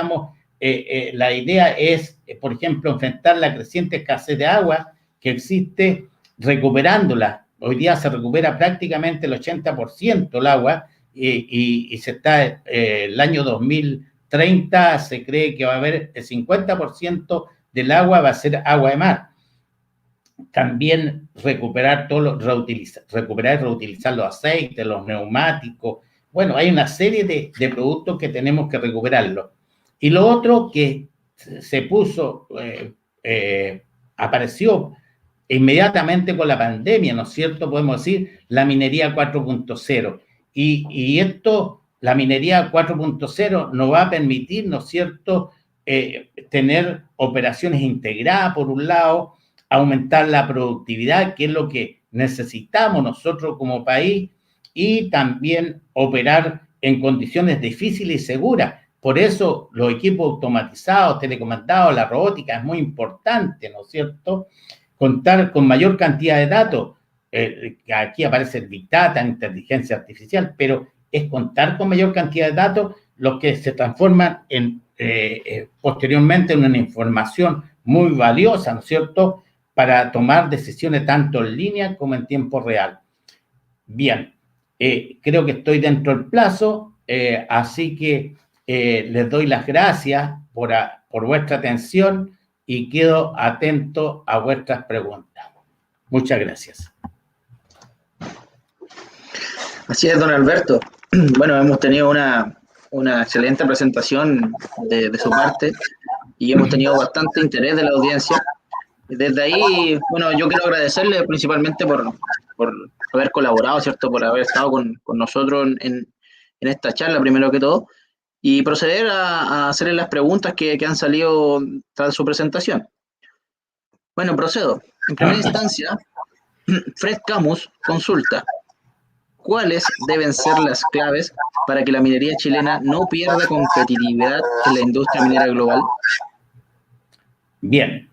la idea es, por ejemplo, enfrentar la creciente escasez de agua que existe, recuperándola. Hoy día se recupera prácticamente el 80% el agua, y se está, el año 2030 se cree que va a haber el 50% del agua va a ser agua de mar. También recuperar recuperar y reutilizar los aceites, los neumáticos. Bueno, hay una serie de productos que tenemos que recuperarlos. Y lo otro que apareció inmediatamente con la pandemia, ¿no es cierto?, podemos decir, la minería 4.0. Y esto, la minería 4.0 nos va a permitir, ¿no es cierto?, tener operaciones integradas, por un lado, aumentar la productividad, que es lo que necesitamos nosotros como país, y también operar en condiciones difíciles y seguras. Por eso los equipos automatizados, telecomandados, la robótica es muy importante, ¿no es cierto?, contar con mayor cantidad de datos. Aquí aparece el Big Data, inteligencia artificial, pero es contar con mayor cantidad de datos los que se transforman posteriormente en una información muy valiosa, ¿no es cierto?, para tomar decisiones tanto en línea como en tiempo real. Bien, creo que estoy dentro del plazo, así que les doy las gracias por vuestra atención y quedo atento a vuestras preguntas. Muchas gracias. Así es, don Alberto. Bueno, hemos tenido una excelente presentación de su parte y hemos tenido bastante interés de la audiencia. Desde ahí, bueno, yo quiero agradecerle principalmente por haber colaborado, ¿cierto? Por haber estado con nosotros en esta charla, primero que todo, y proceder a hacerle las preguntas que han salido tras su presentación. Bueno, procedo. En primera instancia, Fred Camus consulta, ¿cuáles deben ser las claves para que la minería chilena no pierda competitividad en la industria minera global? Bien,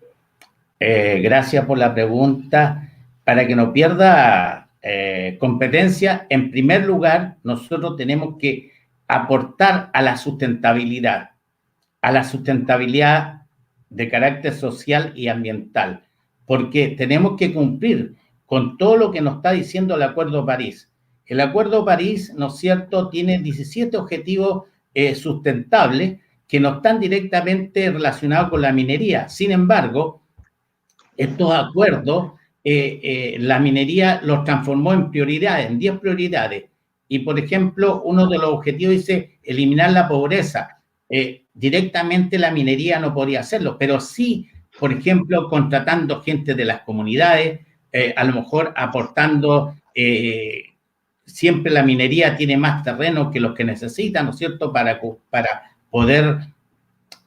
gracias por la pregunta. Para que no pierda competencia, en primer lugar, nosotros tenemos que aportar a la sustentabilidad de carácter social y ambiental, porque tenemos que cumplir con todo lo que nos está diciendo el Acuerdo de París. El Acuerdo de París, ¿no es cierto?, tiene 17 objetivos sustentables que no están directamente relacionados con la minería. Sin embargo, estos acuerdos, la minería los transformó en prioridades, en 10 prioridades. Y, por ejemplo, uno de los objetivos dice eliminar la pobreza. Directamente la minería no podría hacerlo, pero sí, por ejemplo, contratando gente de las comunidades, a lo mejor aportando, siempre la minería tiene más terreno que los que necesitan, ¿no es cierto?, para poder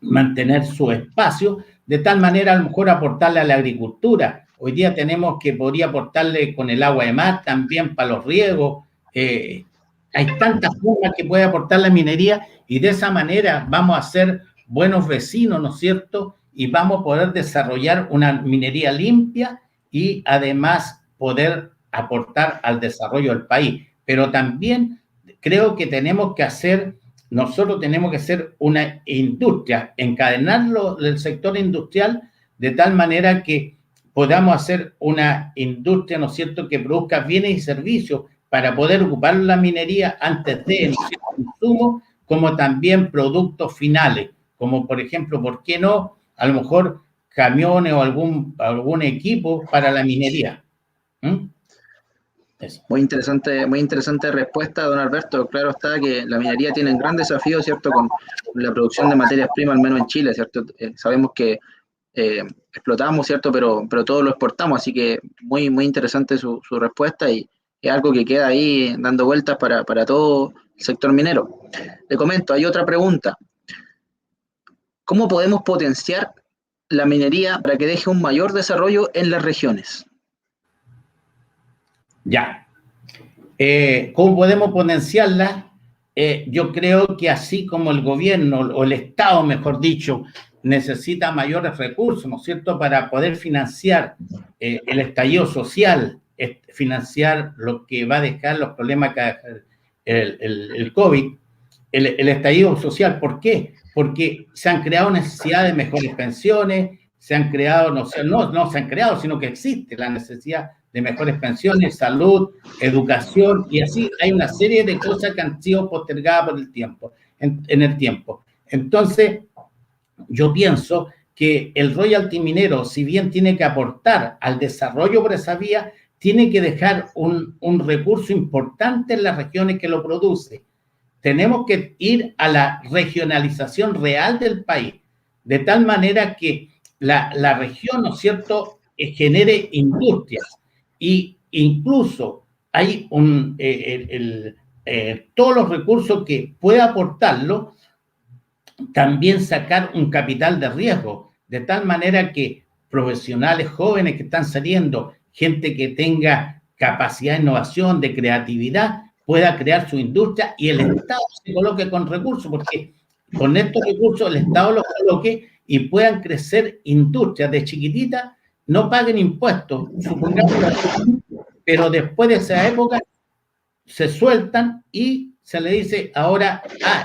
mantener su espacio, de tal manera a lo mejor aportarle a la agricultura. Hoy día tenemos que podría aportarle con el agua de mar también para los riegos. Hay tantas formas que puede aportar la minería y de esa manera vamos a ser buenos vecinos, ¿no es cierto? Y vamos a poder desarrollar una minería limpia y además poder aportar al desarrollo del país. Pero también creo que nosotros tenemos que ser una industria, encadenarlo del sector industrial de tal manera que podamos hacer una industria, ¿no es cierto?, que produzca bienes y servicios para poder ocupar la minería antes de consumo, como también productos finales, como por ejemplo, ¿por qué no? A lo mejor camiones o algún equipo para la minería. Muy interesante respuesta, don Alberto. Claro está que la minería tiene un gran desafío, ¿cierto?, con la producción de materias primas, al menos en Chile, ¿cierto? Sabemos que explotamos, ¿cierto?, pero todo lo exportamos, así que muy interesante su respuesta y es algo que queda ahí dando vueltas para todo el sector minero. Le comento, hay otra pregunta. ¿Cómo podemos potenciar la minería para que deje un mayor desarrollo en las regiones? Ya. ¿Cómo podemos potenciarla? Yo creo que así como el gobierno o el Estado, mejor dicho, necesita mayores recursos, ¿no es cierto?, para poder financiar el estallido social, financiar lo que va a dejar los problemas que el COVID, el estallido social. ¿Por qué? Porque se han creado necesidades de mejores pensiones, se han creado, no se han creado, sino que existe la necesidad de mejores pensiones, salud, educación, y así hay una serie de cosas que han sido postergadas por el tiempo, en el tiempo. Entonces, yo pienso que el royalty minero, si bien tiene que aportar al desarrollo por esa vía, tiene que dejar un recurso importante en las regiones que lo produce. Tenemos que ir a la regionalización real del país, de tal manera que la región, ¿no es cierto?, genere industrias y incluso hay todos los recursos que pueda aportarlo, también sacar un capital de riesgo, de tal manera que profesionales jóvenes que están saliendo, gente que tenga capacidad de innovación, de creatividad, pueda crear su industria y el Estado se coloque con recursos, porque con estos recursos el Estado los coloque y puedan crecer industrias de chiquititas, no paguen impuestos, supongamos, pero después de esa época se sueltan y se le dice ahora,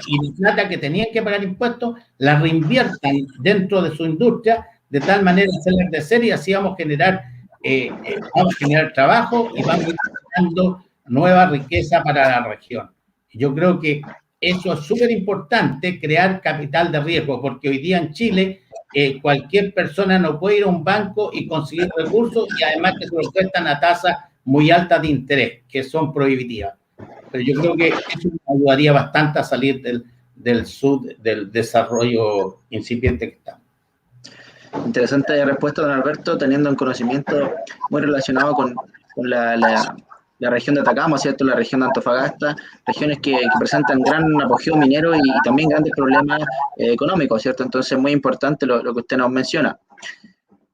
y la plata que tenían que pagar impuestos, la reinviertan dentro de su industria, de tal manera hacerla crecer y así vamos a generar trabajo y vamos a ir generando nueva riqueza para la región. Yo creo que eso es súper importante, crear capital de riesgo, porque hoy día en Chile cualquier persona no puede ir a un banco y conseguir recursos y además que se lo prestan a tasas muy altas de interés, que son prohibitivas. Pero yo creo que eso ayudaría bastante a salir del desarrollo incipiente que estamos. Interesante respuesta, don Alberto, teniendo un conocimiento muy relacionado con la región de Atacama, ¿cierto? La región de Antofagasta, regiones que presentan gran apogeo minero y también grandes problemas económicos, ¿cierto? Entonces, muy importante lo que usted nos menciona.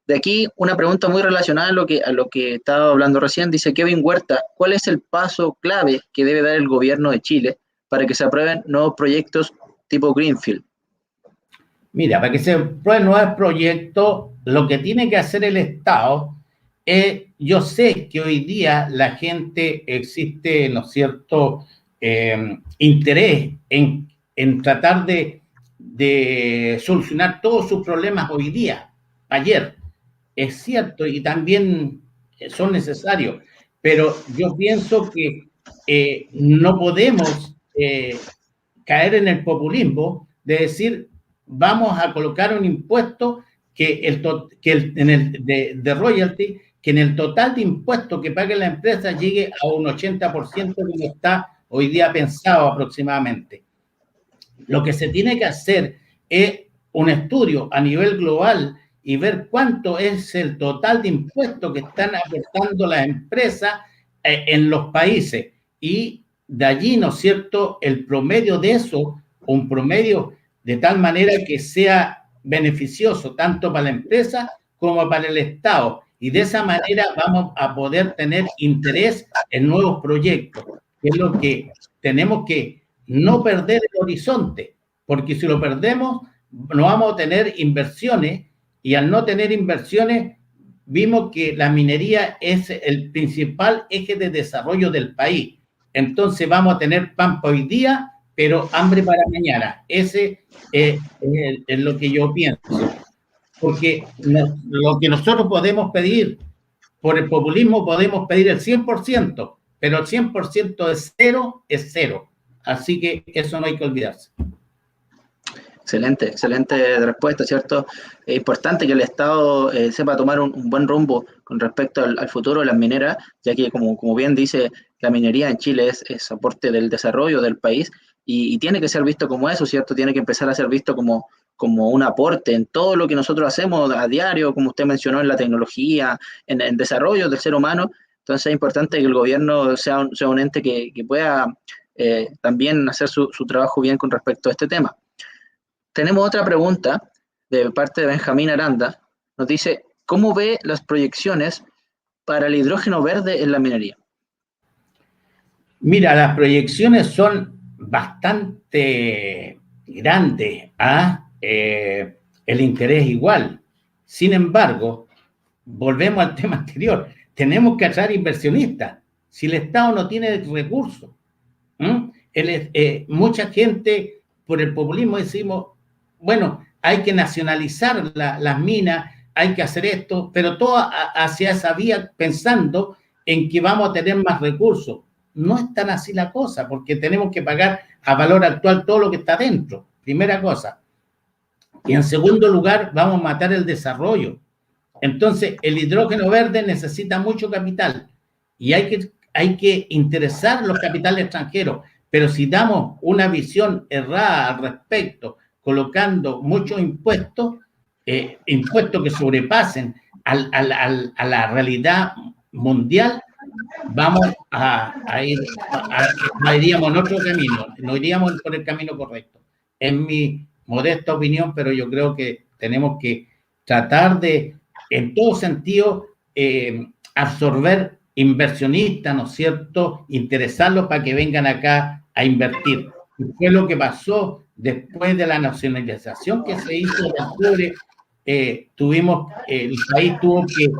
De aquí, una pregunta muy relacionada a lo que estaba hablando recién. Dice Kevin Huerta, ¿cuál es el paso clave que debe dar el gobierno de Chile para que se aprueben nuevos proyectos tipo Greenfield? Mira, para que se aprueben nuevos proyectos, lo que tiene que hacer el Estado es, yo sé que hoy día la gente existe, ¿no es cierto?, interés en tratar de solucionar todos sus problemas hoy día, ayer. Es cierto, y también son necesarios, pero yo pienso que no podemos caer en el populismo de decir vamos a colocar un impuesto de royalty, que en el total de impuestos que pague la empresa llegue a un 80% como está hoy día pensado aproximadamente. Lo que se tiene que hacer es un estudio a nivel global y ver cuánto es el total de impuestos que están aportando las empresas en los países. Y de allí, ¿no es cierto?, el promedio de eso, un promedio de tal manera que sea beneficioso tanto para la empresa como para el Estado. Y de esa manera vamos a poder tener interés en nuevos proyectos, que es lo que tenemos que no perder el horizonte, porque si lo perdemos, no vamos a tener inversiones, y al no tener inversiones, vimos que la minería es el principal eje de desarrollo del país. Entonces vamos a tener pan para hoy día, pero hambre para mañana. Ese es lo que yo pienso. Porque lo que nosotros podemos pedir por el populismo, podemos pedir el 100%, pero el 100% de cero es cero. Así que eso no hay que olvidarse. Excelente respuesta, ¿cierto? Es importante que el Estado sepa tomar un buen rumbo con respecto al futuro de las mineras, ya que, como bien dice, la minería en Chile es aporte del desarrollo del país y tiene que ser visto como eso, ¿cierto? Tiene que empezar a ser visto como un aporte en todo lo que nosotros hacemos a diario, como usted mencionó, en la tecnología, en desarrollo del ser humano. Entonces es importante que el gobierno sea un ente que pueda también hacer su trabajo bien con respecto a este tema. Tenemos otra pregunta de parte de Benjamín Aranda. Nos dice, ¿cómo ve las proyecciones para el hidrógeno verde en la minería? Mira, las proyecciones son bastante grandes, el interés igual. Sin embargo, volvemos al tema anterior, tenemos que atraer inversionistas. Si el Estado no tiene recursos, mucha gente por el populismo decimos, bueno, hay que nacionalizar las minas, hay que hacer esto, pero todo hacia esa vía pensando en que vamos a tener más recursos. No es tan así la cosa, porque tenemos que pagar a valor actual todo lo que está dentro, primera cosa. Y en segundo lugar, vamos a matar el desarrollo. Entonces, el hidrógeno verde necesita mucho capital y hay que interesar los capitales extranjeros, pero si damos una visión errada al respecto, colocando muchos impuestos, impuestos que sobrepasen a la realidad mundial, vamos iríamos en otro camino, no iríamos por el camino correcto. Es mi modesta opinión, pero yo creo que tenemos que tratar de, en todo sentido, absorber inversionistas, ¿no es cierto?, interesarlos para que vengan acá a invertir. Y fue lo que pasó después de la nacionalización que se hizo en octubre. El país tuvo que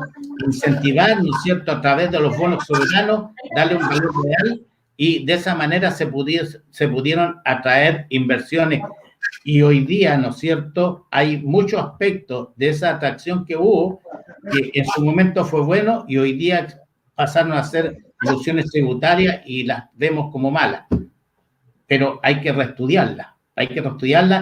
incentivar, ¿no es cierto?, a través de los bonos soberanos, darle un valor real y de esa manera se pudieron atraer inversiones. Y hoy día, ¿no es cierto?, hay muchos aspectos de esa atracción que hubo que en su momento fue bueno y hoy día pasaron a ser ilusiones tributarias y las vemos como malas. Pero hay que reestudiarlas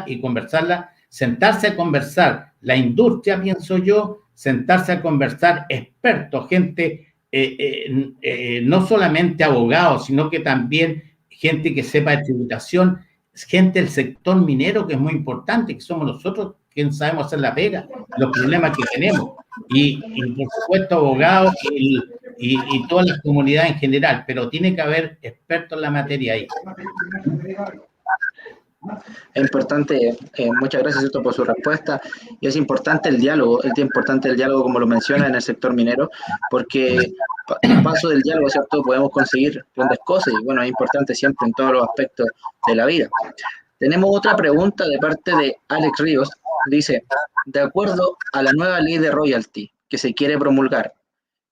y conversarlas, sentarse a conversar. La industria, pienso yo, sentarse a conversar expertos, gente, no solamente abogados, sino que también gente que sepa de tributación, gente del sector minero, que es muy importante, que somos nosotros quienes sabemos hacer la pega, los problemas que tenemos. Y por supuesto, abogados y todas las comunidades en general, pero tiene que haber expertos en la materia ahí. Es importante, muchas gracias Cierto, por su respuesta, y es importante el diálogo, como lo menciona en el sector minero, porque a paso del diálogo, ¿cierto?, podemos conseguir grandes cosas, y bueno, es importante siempre en todos los aspectos de la vida. Tenemos otra pregunta de parte de Alex Ríos, dice, de acuerdo a la nueva ley de royalty que se quiere promulgar,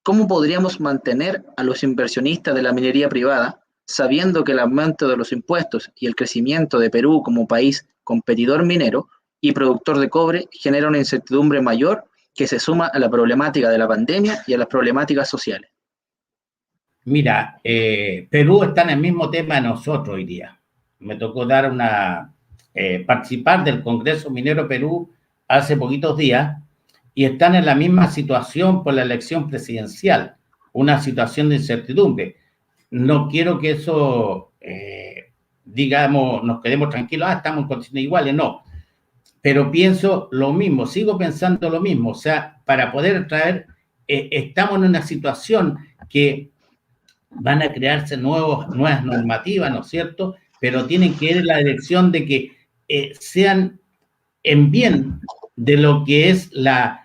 ¿cómo podríamos mantener a los inversionistas de la minería privada, sabiendo que el aumento de los impuestos y el crecimiento de Perú como país competidor minero y productor de cobre genera una incertidumbre mayor que se suma a la problemática de la pandemia y a las problemáticas sociales? Mira, Perú está en el mismo tema de nosotros hoy día. Me tocó participar del Congreso Minero Perú hace poquitos días y están en la misma situación por la elección presidencial, una situación de incertidumbre. No quiero que eso, digamos, nos quedemos tranquilos, estamos en condiciones iguales, no. Pero pienso lo mismo, sigo pensando lo mismo, o sea, para poder traer, estamos en una situación que van a crearse nuevas normativas, ¿no es cierto? Pero tienen que ir en la dirección de que sean en bien de lo que es la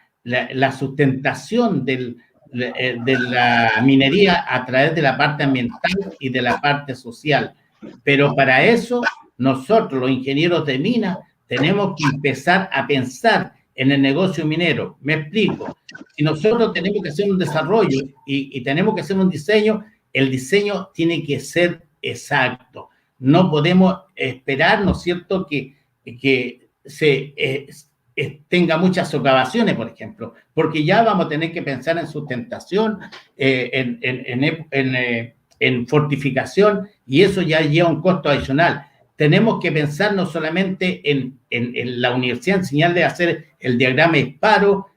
sustentación de la minería a través de la parte ambiental y de la parte social. Pero para eso, nosotros, los ingenieros de minas, tenemos que empezar a pensar en el negocio minero. Me explico. Si nosotros tenemos que hacer un desarrollo y tenemos que hacer un diseño, el diseño tiene que ser exacto. No podemos esperar, ¿no es cierto?, que tenga muchas socavaciones, por ejemplo, porque ya vamos a tener que pensar en sustentación, en fortificación, y eso ya lleva un costo adicional. Tenemos que pensar no solamente en la universidad, enseñarle a hacer el diagrama de disparo,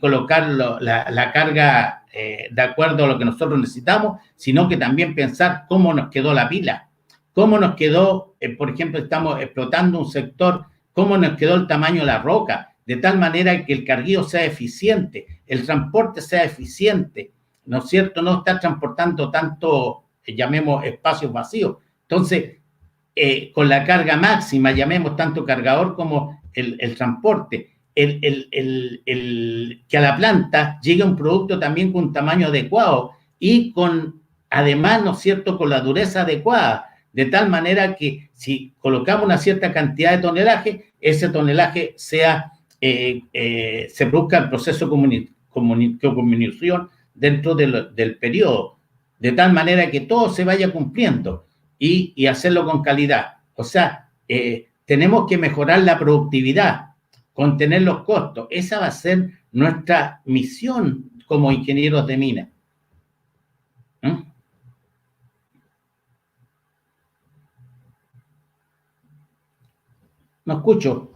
colocar la carga de acuerdo a lo que nosotros necesitamos, sino que también pensar cómo nos quedó la pila, cómo nos quedó, por ejemplo, estamos explotando un sector, cómo nos quedó el tamaño de la roca, de tal manera que el carguío sea eficiente, el transporte sea eficiente, ¿no es cierto? No estar transportando tanto, llamemos, espacios vacíos. Entonces, con la carga máxima, llamemos tanto cargador como el transporte, que a la planta llegue un producto también con un tamaño adecuado y con, además, ¿no es cierto?, con la dureza adecuada, de tal manera que si colocamos una cierta cantidad de tonelaje, ese tonelaje se produzca el proceso de comunicación dentro del periodo, de tal manera que todo se vaya cumpliendo y hacerlo con calidad. O sea, tenemos que mejorar la productividad, contener los costos. Esa va a ser nuestra misión como ingenieros de mina. No escucho.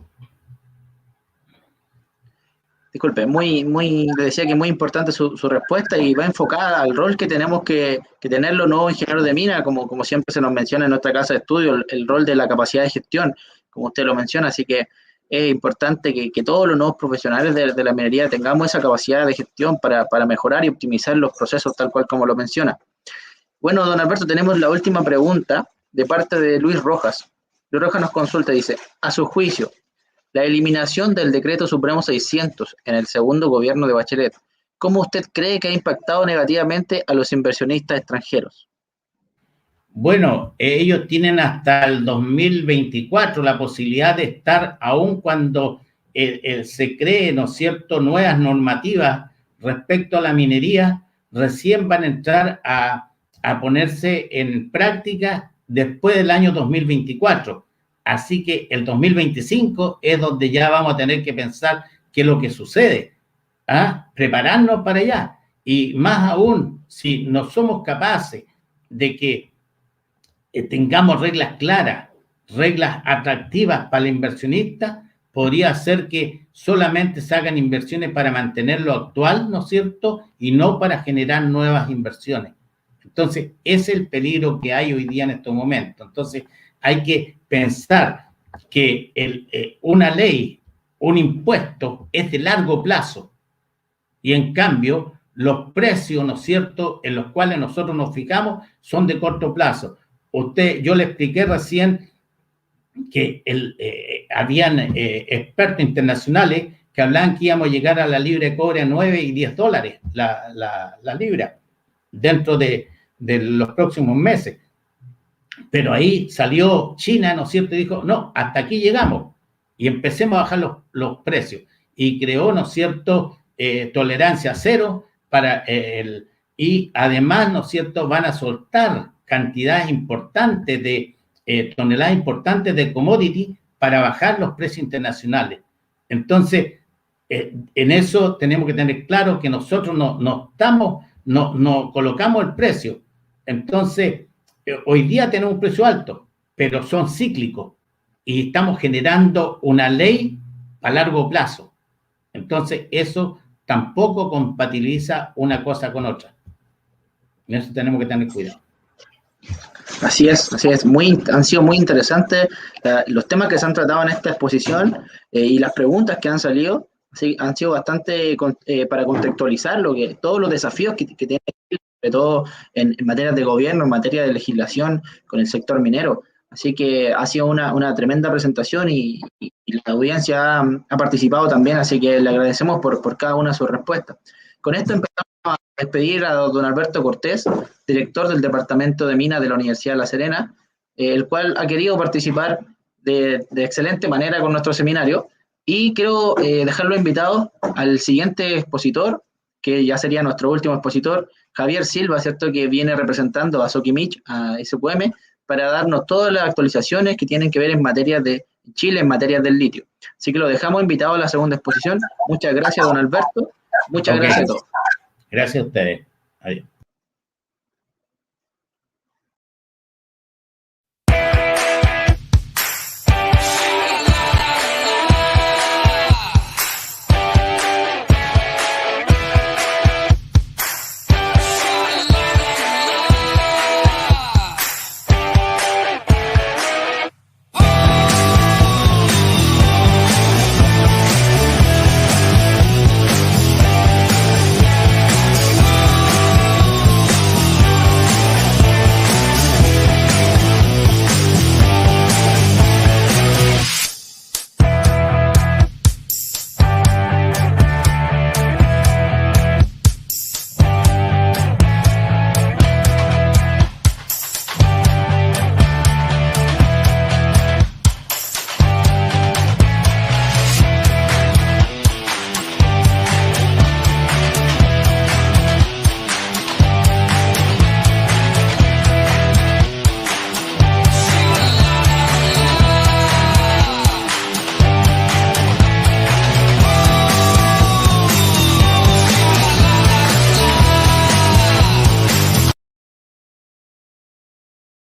Disculpe, le decía que muy importante su respuesta y va enfocada al rol que tenemos que tener los nuevos ingenieros de mina, como siempre se nos menciona en nuestra casa de estudio, el rol de la capacidad de gestión, como usted lo menciona, así que es importante que todos los nuevos profesionales de la minería tengamos esa capacidad de gestión para mejorar y optimizar los procesos tal cual como lo menciona. Bueno, don Alberto, tenemos la última pregunta de parte de Luis Rojas. Luis Rojas nos consulta, dice, a su juicio, la eliminación del Decreto Supremo 600 en el segundo gobierno de Bachelet, ¿cómo usted cree que ha impactado negativamente a los inversionistas extranjeros? Bueno, ellos tienen hasta el 2024 la posibilidad de estar, aun cuando se creen, ¿no es cierto?, nuevas normativas respecto a la minería, recién van a entrar a ponerse en práctica después del año 2024. Así que el 2025 es donde ya vamos a tener que pensar qué es lo que sucede, prepararnos para allá. Y más aún, si no somos capaces de que tengamos reglas claras, reglas atractivas para el inversionista, podría ser que solamente se hagan inversiones para mantener lo actual, ¿no es cierto?, y no para generar nuevas inversiones. Entonces, ese es el peligro que hay hoy día en estos momentos. Entonces, hay que pensar que una ley un impuesto es de largo plazo y en cambio los precios, ¿no es cierto?, en los cuales nosotros nos fijamos son de corto plazo. Yo le expliqué recién que habían expertos internacionales que hablaban que íbamos a llegar a la libra de cobre a 9 y 10 dólares la libra dentro de los próximos meses. Pero ahí salió China, ¿no es cierto?, y dijo, no, hasta aquí llegamos. Y empecemos a bajar los precios. Y creó, ¿no es cierto?, tolerancia cero para y además, ¿no es cierto?, van a soltar cantidades importantes de toneladas importantes de commodity para bajar los precios internacionales. Entonces, en eso tenemos que tener claro que nosotros no colocamos el precio. Entonces, hoy día tenemos un precio alto, pero son cíclicos y estamos generando una ley a largo plazo. Entonces, eso tampoco compatibiliza una cosa con otra. En eso tenemos que tener cuidado. Así es, así es. Han sido muy interesantes los temas que se han tratado en esta exposición y las preguntas que han salido. Sí, han sido bastante para contextualizar todos los desafíos que tiene, sobre todo en materia de gobierno, en materia de legislación con el sector minero. Así que ha sido una tremenda presentación y la audiencia ha participado también, así que le agradecemos por cada una de sus respuestas. Con esto empezamos a despedir a don Alberto Cortés, director del Departamento de Minas de la Universidad de La Serena, el cual ha querido participar de excelente manera con nuestro seminario, y quiero dejarlo invitado al siguiente expositor, que ya sería nuestro último expositor, Javier Silva, ¿cierto?, que viene representando a Soquimich, a SQM, para darnos todas las actualizaciones que tienen que ver en materia de Chile, en materia del litio. Así que lo dejamos invitado a la segunda exposición. Muchas gracias, don Alberto. Muchas gracias a todos. Gracias a ustedes. Adiós.